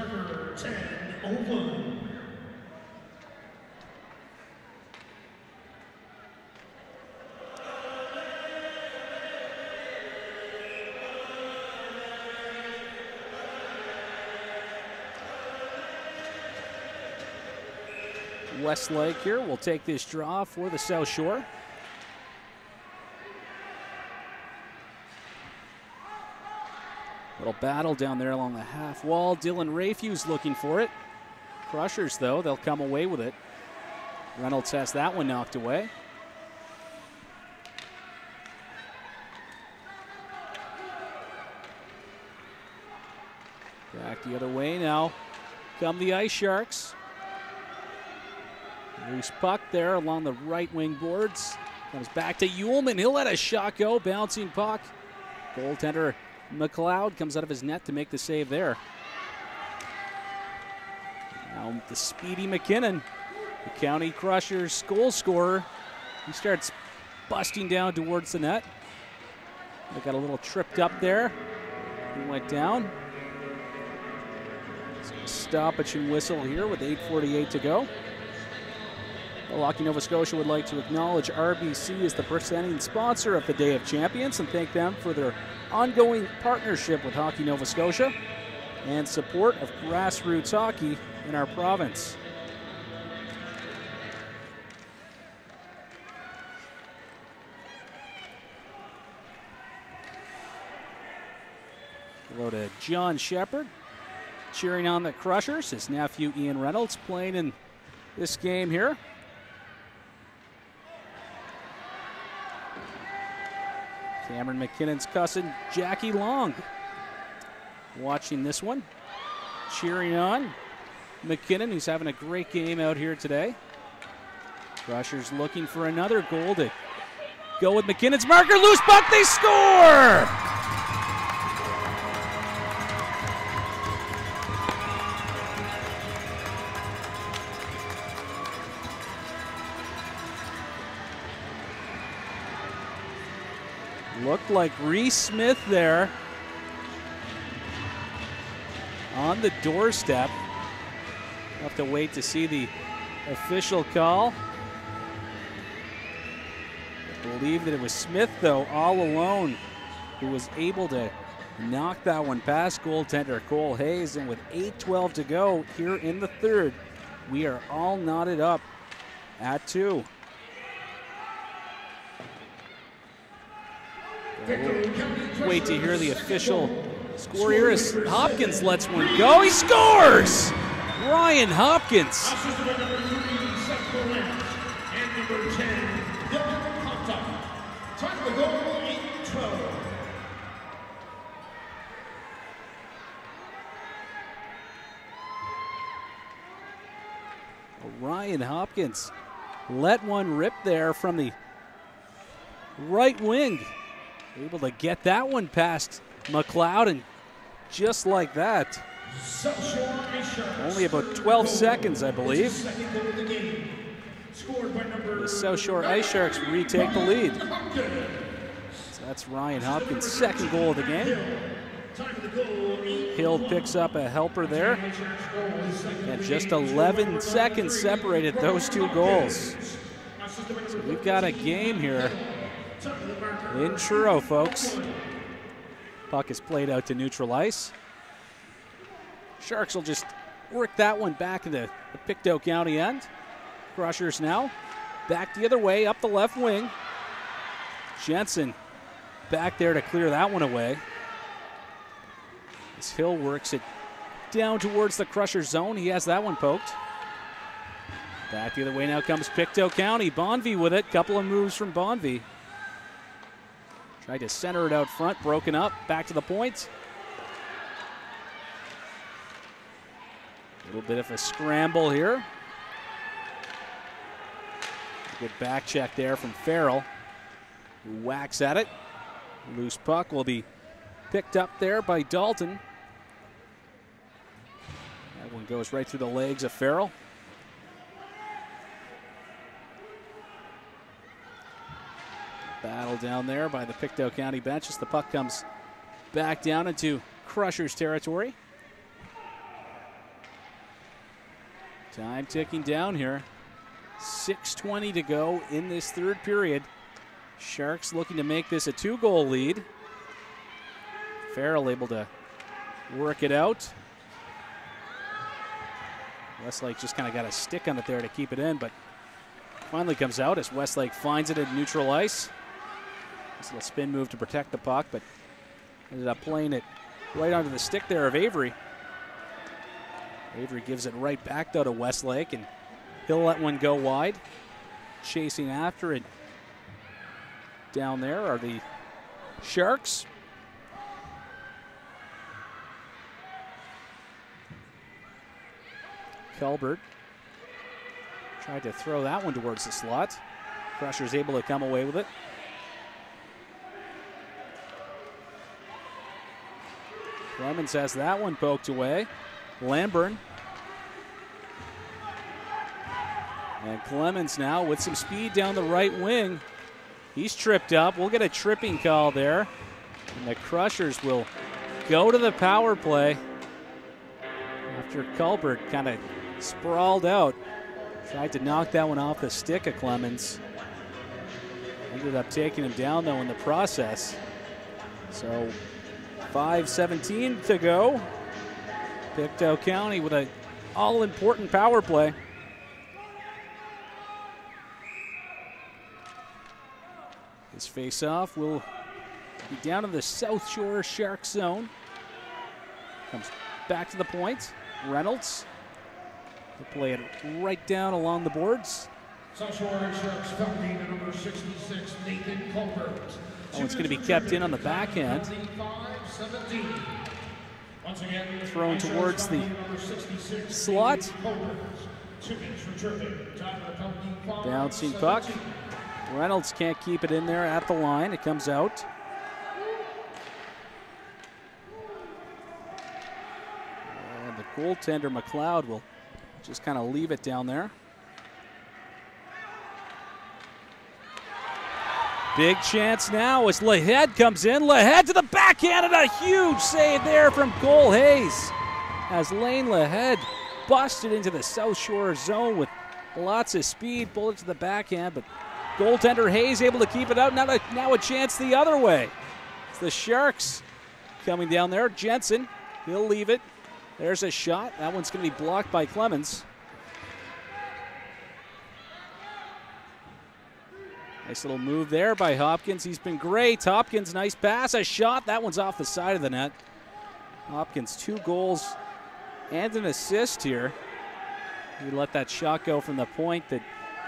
Speaker 2: Westlake here will take this draw for the South Shore. Little battle down there along the half wall. Dylan Rayfuse looking for it. Crushers, though, they'll come away with it. Reynolds has that one knocked away. Back the other way now. Come the Ice Sharks. Loose puck there along the right wing boards. Comes back to Uhlman. He'll let a shot go. Bouncing puck. Goaltender McLeod comes out of his net to make the save there. Now the speedy McKinnon, the County Crushers goal scorer. He starts busting down towards the net. They got a little tripped up there. He went down. Stoppage and whistle here with 8:48 to go. Hockey Nova Scotia would like to acknowledge RBC as the presenting sponsor of the Day of Champions and thank them for their ongoing partnership with Hockey Nova Scotia and support of grassroots hockey in our province. Hello to John Shepard cheering on the Crushers. His nephew Ian Reynolds playing in this game here. Cameron McKinnon's cousin, Jackie Long, watching this one. Cheering on McKinnon, who's having a great game out here today. Crushers looking for another goal to go with McKinnon's marker. Loose puck, they score! Looked like Reese Smith there on the doorstep. We'll have to wait to see the official call. I believe that it was Smith, though, all alone, who was able to knock that one past goaltender Cole Hayes. And with 8:12 to go here in the third, we are all knotted up at 2. We'll wait to hear the official score here as Hopkins lets one go. He scores! Ryan Hopkins. Ryan Hopkins let one rip there from the right wing. Able to get that one past McLeod, and just like that, only about 12 seconds, I believe, the South Shore Ice Sharks retake the lead. So that's Ryan Hopkins' second goal of the game. Hill picks up a helper there. And just 11 seconds separated those two goals. So we've got a game here in Truro, folks. Puck is played out to neutral ice. Sharks will just work that one back to the Pictou County end. Crushers now back the other way, up the left wing. Jensen back there to clear that one away. As Hill works it down towards the Crusher zone. He has that one poked. Back the other way now comes Pictou County. Bonvie with it. Couple of moves from Bonvie. Tried to center it out front. Broken up. Back to the point. A little bit of a scramble here. Good back check there from Farrell, who whacks at it. Loose puck will be picked up there by Dalton. That one goes right through the legs of Farrell. Battle down there by the Pictou County bench as the puck comes back down into Crushers territory. Time ticking down here. 6:20 to go in this third period. Sharks looking to make this a 2-goal lead. Farrell able to work it out. Westlake just kind of got a stick on it there to keep it in, but finally comes out as Westlake finds it at neutral ice. This little spin move to protect the puck, but ended up playing it right onto the stick there of Avery. Avery gives it right back though to Westlake, and he'll let one go wide. Chasing after it down there are the Sharks. Kelbert tried to throw that one towards the slot. Crusher's able to come away with it. Clemens has that one poked away. Lamburn. And Clemens now with some speed down the right wing. He's tripped up. We'll get a tripping call there. And the Crushers will go to the power play after Culbert kind of sprawled out. Tried to knock that one off the stick of Clemens. Ended up taking him down though in the process. So 5:17 to go. Pictou County with an all-important power play. His face-off will be down in the South Shore Shark zone. Comes back to the point. Reynolds will play it right down along the boards.
Speaker 1: South Shore Sharks penalty to number 66, Nathan Culbert.
Speaker 2: Oh, it's going to be kept in on the back end.
Speaker 1: Once again,
Speaker 2: thrown towards the slot. Bouncing puck. Reynolds can't keep it in there at the line. It comes out. And the goaltender, McLeod, will just kind of leave it down there. Big chance now as Lahead comes in. Lahead to the backhand and a huge save there from Cole Hayes. As Lane Lahead busted into the South Shore zone with lots of speed, pulled it to the backhand, but goaltender Hayes able to keep it out. Now a chance the other way. It's the Sharks coming down there. Jensen, he'll leave it. There's a shot. That one's going to be blocked by Clemens. Nice little move there by Hopkins. He's been great. Hopkins, nice pass. A shot. That one's off the side of the net. Hopkins, 2 goals and an assist here. He let that shot go from the point that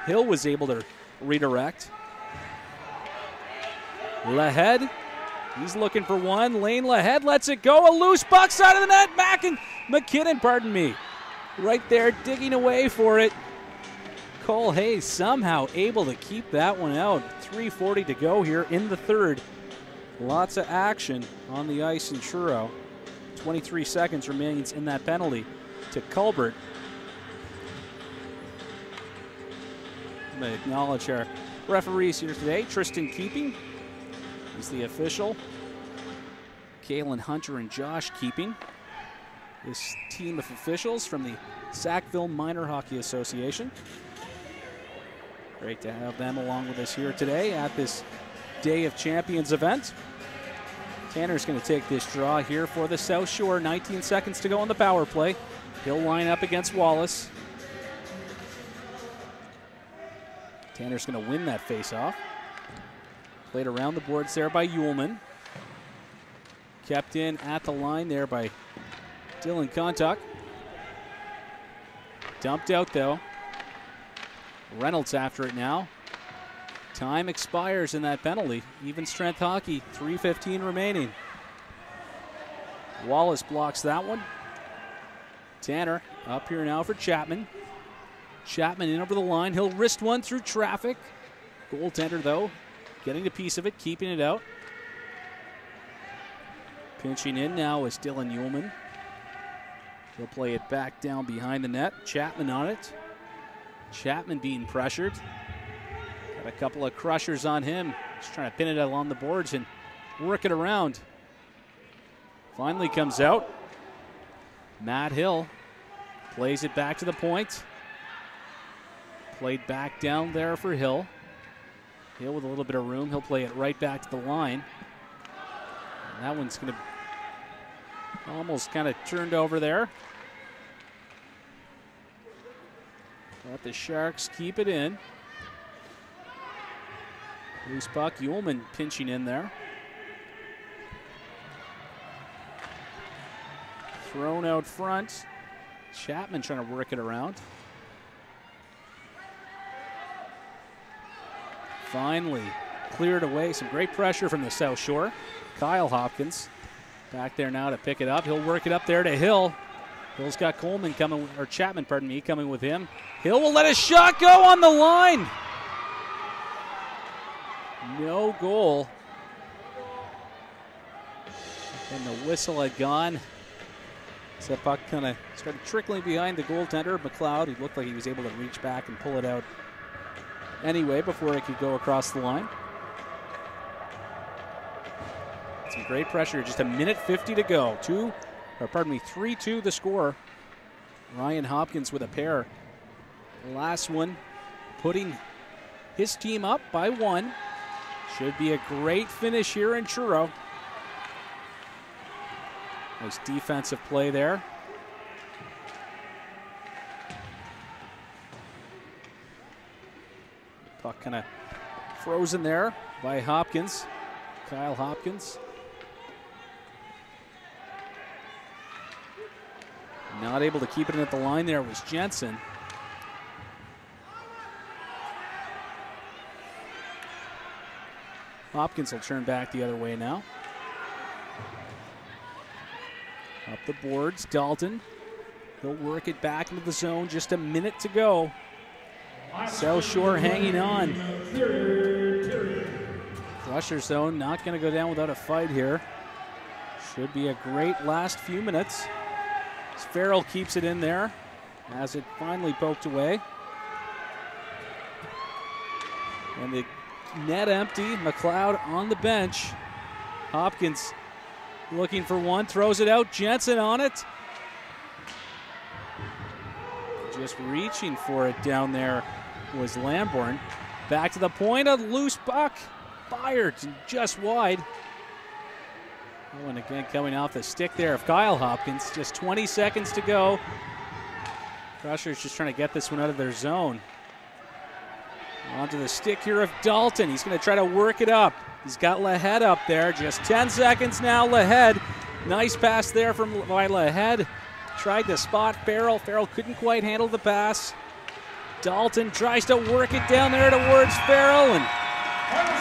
Speaker 2: Hill was able to redirect. Lahead, he's looking for one. Lane Lahead lets it go. A loose puck, side of the net. McKinnon, pardon me. Right there, digging away for it. Cole Hayes somehow able to keep that one out. 3:40 to go here in the third. Lots of action on the ice in Truro. 23 seconds remains in that penalty to Culbert. I'm going to acknowledge our referees here today. Tristan Keeping is the official. Kalen Hunter and Josh Keeping. This team of officials from the Sackville Minor Hockey Association. Great to have them along with us here today at this Day of Champions event. Tanner's going to take this draw here for the South Shore. 19 seconds to go on the power play. He'll line up against Wallace. Tanner's going to win that face-off. Played around the boards there by Ullman. Kept in at the line there by Dylan Kontuk. Dumped out though. Reynolds after it now. Time expires in that penalty. Even strength hockey, 3:15 remaining. Wallace blocks that one. Tanner up here now for Chapman. Chapman in over the line. He'll wrist one through traffic. Goaltender though, getting a piece of it, keeping it out. Pinching in now is Dylan Ullman. He'll play it back down behind the net. Chapman on it. Chapman being pressured. Got a couple of crushers on him. Just trying to pin it along the boards and work it around. Finally comes out. Matt Hill plays it back to the point. Played back down there for Hill. Hill with a little bit of room. He'll play it right back to the line. And that one's going to almost kind of turned over there. Let the Sharks keep it in. Loose puck. Ullman pinching in there. Thrown out front. Chapman trying to work it around. Finally cleared away. Some great pressure from the South Shore. Kyle Hopkins back there now to pick it up. He'll work it up there to Hill. Hill's got Coleman coming, or Chapman, pardon me, coming with him. Hill will let a shot go on the line. No goal. And the whistle had gone. So that puck kind of started trickling behind the goaltender, McLeod. He looked like he was able to reach back and pull it out anyway before it could go across the line. Some great pressure, just a minute 50 to go. 3-2 the score. Ryan Hopkins with a pair. The last one putting his team up by 1. Should be a great finish here in Truro. Nice defensive play there. Puck kind of frozen there by Hopkins. Kyle Hopkins. Not able to keep it at the line there was Jensen. Hopkins will turn back the other way now. Up the boards, Dalton. He'll work it back into the zone. Just a minute to go. South Shore hanging on. Crusher's zone not going to go down without a fight here. Should be a great last few minutes. Farrell keeps it in there as it finally poked away. And the net empty. McLeod on the bench. Hopkins looking for one, throws it out. Jensen on it. Just reaching for it down there was Lamborn. Back to the point, a loose puck. Fired just wide. Oh, and again coming off the stick there of Kyle Hopkins. Just 20 seconds to go. Crusher's just trying to get this one out of their zone. Onto the stick here of Dalton. He's going to try to work it up. He's got Lahead up there. Just 10 seconds now. Lahead. Nice pass there by Lahead. Tried to spot Farrell. Farrell couldn't quite handle the pass. Dalton tries to work it down there towards Farrell. And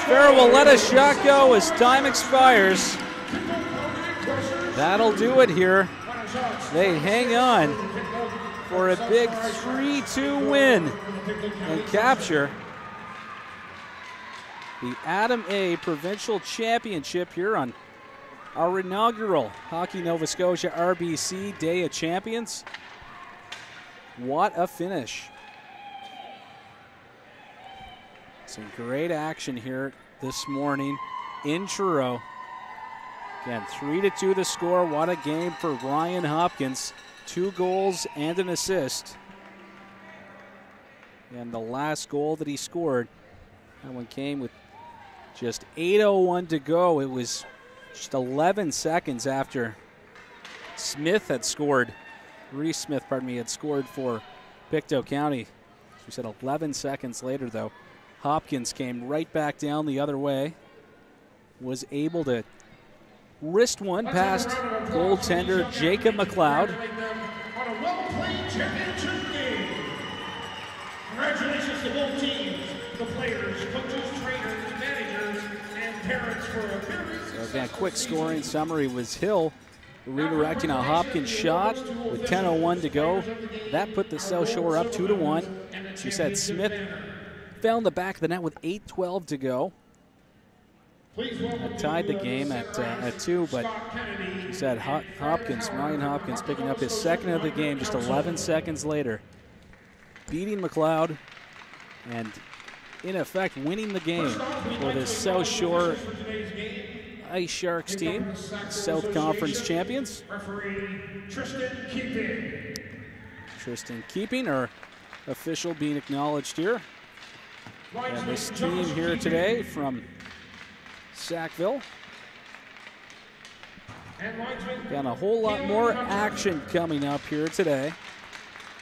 Speaker 2: Farrell will let a shot go as time expires. That'll do it here. They hang on for a big 3-2 win and capture the Adam A. Provincial Championship here on our inaugural Hockey Nova Scotia RBC Day of Champions. What a finish. Some great action here this morning in Truro. Again, 3-2 the score. What a game for Ryan Hopkins. 2 goals and an assist. And the last goal that he scored, that one came with just 8:01 to go. It was just 11 seconds after Smith had scored. Reese Smith, had scored for Pictou County. As we said, 11 seconds later, though, Hopkins came right back down the other way. Was able to wrist one past goaltender Jacob McLeod.
Speaker 1: On a well-played championship game. Congratulations to both teams, the players, coaches, trainers, managers, and parents for a very successful
Speaker 2: Again, quick scoring summary was Hill redirecting a Hopkins shot with 10:01 to go. That put the South Shore up 2-1. As we said, Smith found the back of the net with 8:12 to go. Tied the game at 2, but he said Ryan Hopkins picking up his second of the game just 11 seconds later, beating McLeod and in effect winning the game for the South Shore Ice Sharks team, South Conference champions. Tristan Keeping, our official, being acknowledged here. And this team here today from Sackville. Got a whole lot more action coming up here today.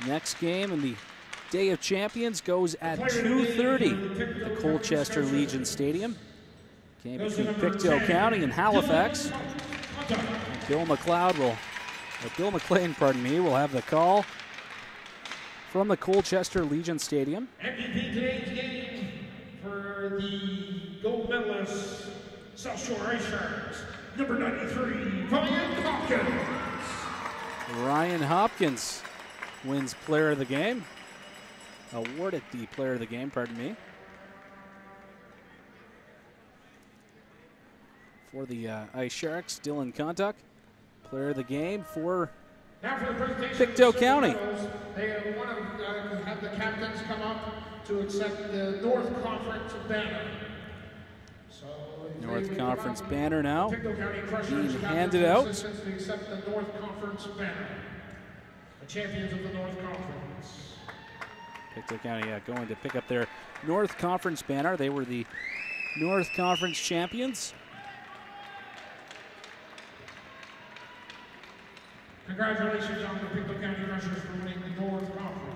Speaker 2: Next game in the Day of Champions goes at 2:30 at the Colchester Legion Stadium. Game between Pictou County and Halifax. And Bill McLean, will have the call from the Colchester Legion Stadium.
Speaker 1: MVP today's game for the gold medalist, South Shore Ice Sharks, number 93, Ryan Hopkins.
Speaker 2: Ryan Hopkins wins Player of the Game. Awarded the Player of the Game, For the Ice Sharks, Dylan Contuck, Player of the Game for Pictou County.
Speaker 1: They want to have the captains come up to accept the North Conference banner.
Speaker 2: North Conference banner now being handed out.
Speaker 1: To accept the North Conference banner. The champions of the North Conference.
Speaker 2: Pictou County going to pick up their North Conference banner. They were the North Conference champions.
Speaker 1: Congratulations on the Pictou County Crushers for winning the North Conference.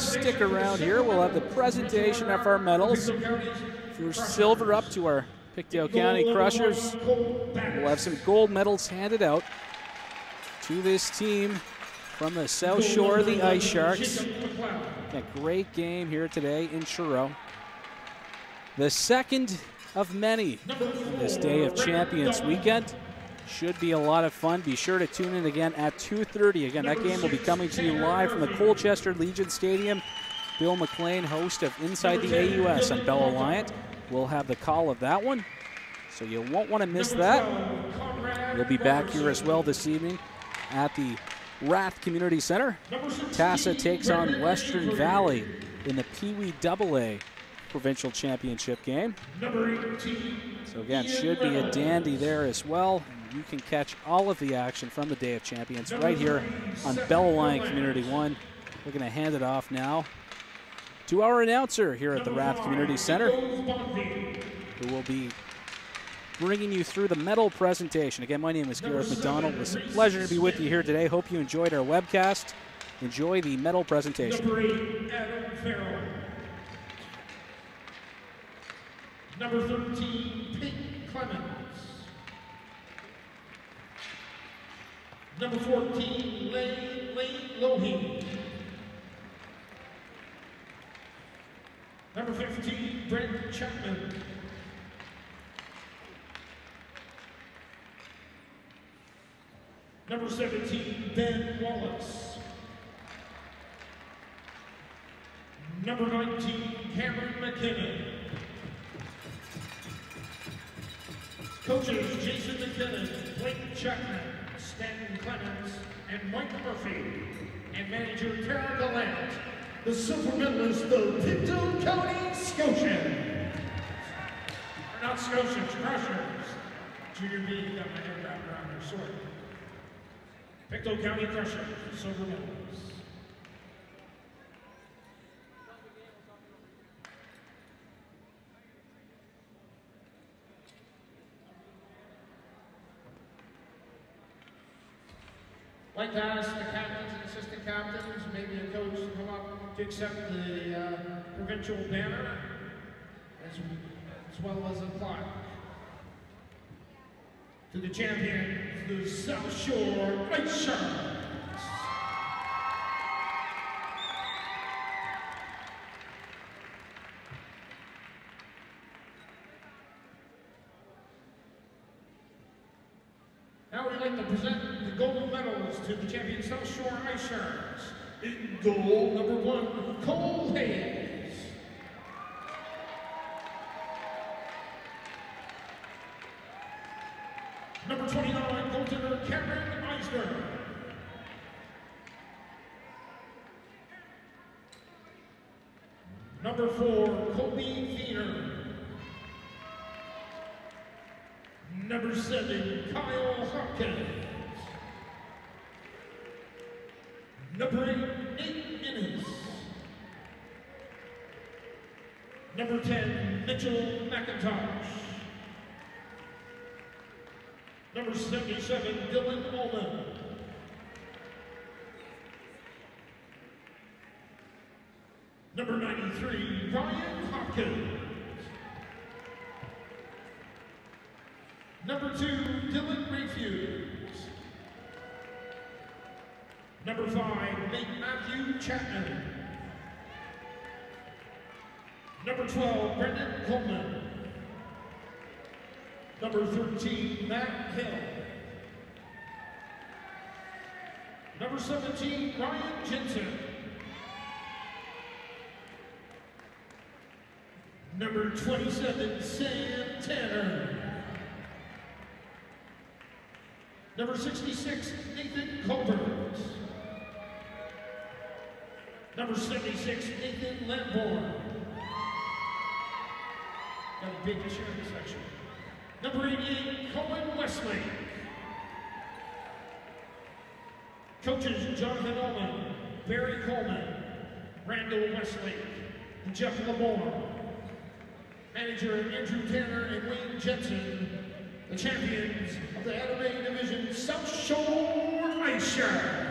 Speaker 2: Stick around here. We'll have the presentation of our medals. For silver up to our Pictou County Crushers. We'll have some gold medals handed out to this team from the South Shore, the Ice Sharks. A great game here today in Truro. The second of many on this Day of Champions weekend. Should be a lot of fun. Be sure to tune in again at 2:30. Again, that game will be coming to you live from the Colchester Legion Stadium. Bill McLean, host of Inside the AUS on Bell Alliant, will have the call of that one, so you won't want to miss that. We'll be back here as well this evening at the Rath Community Center. Tassa takes on Western Valley in the Pee Wee AA Provincial Championship game. So again, should be a dandy there as well. You can catch all of the action from the Day of Champions right here on Bell Alliant Community 1. We're going to hand it off now to our announcer here at the Rath Community Center, who will be bringing you through the medal presentation. Again, my name is Gareth McDonald. It's a pleasure to be with you here today. Hope you enjoyed our webcast. Enjoy the medal presentation.
Speaker 1: Number 13, Pink Clemens. Number 14, Lane Lohe. Number 15, Brent Chapman. Number 17, Ben Wallace. Number 19, Cameron McKinnon. Coaches Jason McKinnon, Blake Chapman, Stanton Clemens, and Mike Murphy. And manager Tara Gallant, the silver medalist of Pictou County, Scotia. South Scotia Crushers. Junior B got my hair wrapped around their sword. Pictou County Crushers, silver medals. I'd like to ask the captains and assistant captains, maybe a coach, to come up to accept the provincial banner as well as a plaque. To the champions, the South Shore Ice Sharks. Now we'd like to present the gold medals to the champion South Shore Ice Sharks. In gold, number 1, Cole Hayes. Number 29, goaltender Cameron Eisner. Number 4, Colby Feener. Number 7, Kyle Hopkins. Number 8, Nate Innes. Number 10, Mitchell McIntosh. Number 77, Dylan Ullman. Number 93, Ryan Hopkins. Number 2, Dylan Refuse. Number 5, Nate Matthew Chapman. Number 12, Brendan Coleman. Number 13, Matt Hill. Number 17, Ryan Jensen. Number 27, Sam Tanner. Number 66, Nathan Colbert. Number 76, Nathan Lamborn. Got a big issue in this section. Number 88, Colin Wesley. Coaches Jonathan Ullman, Barry Coleman, Randall Wesley, and Jeff Lamore. Manager Andrew Tanner and Wayne Jensen, the champions of the MMA Division South Shore Ice Sharks.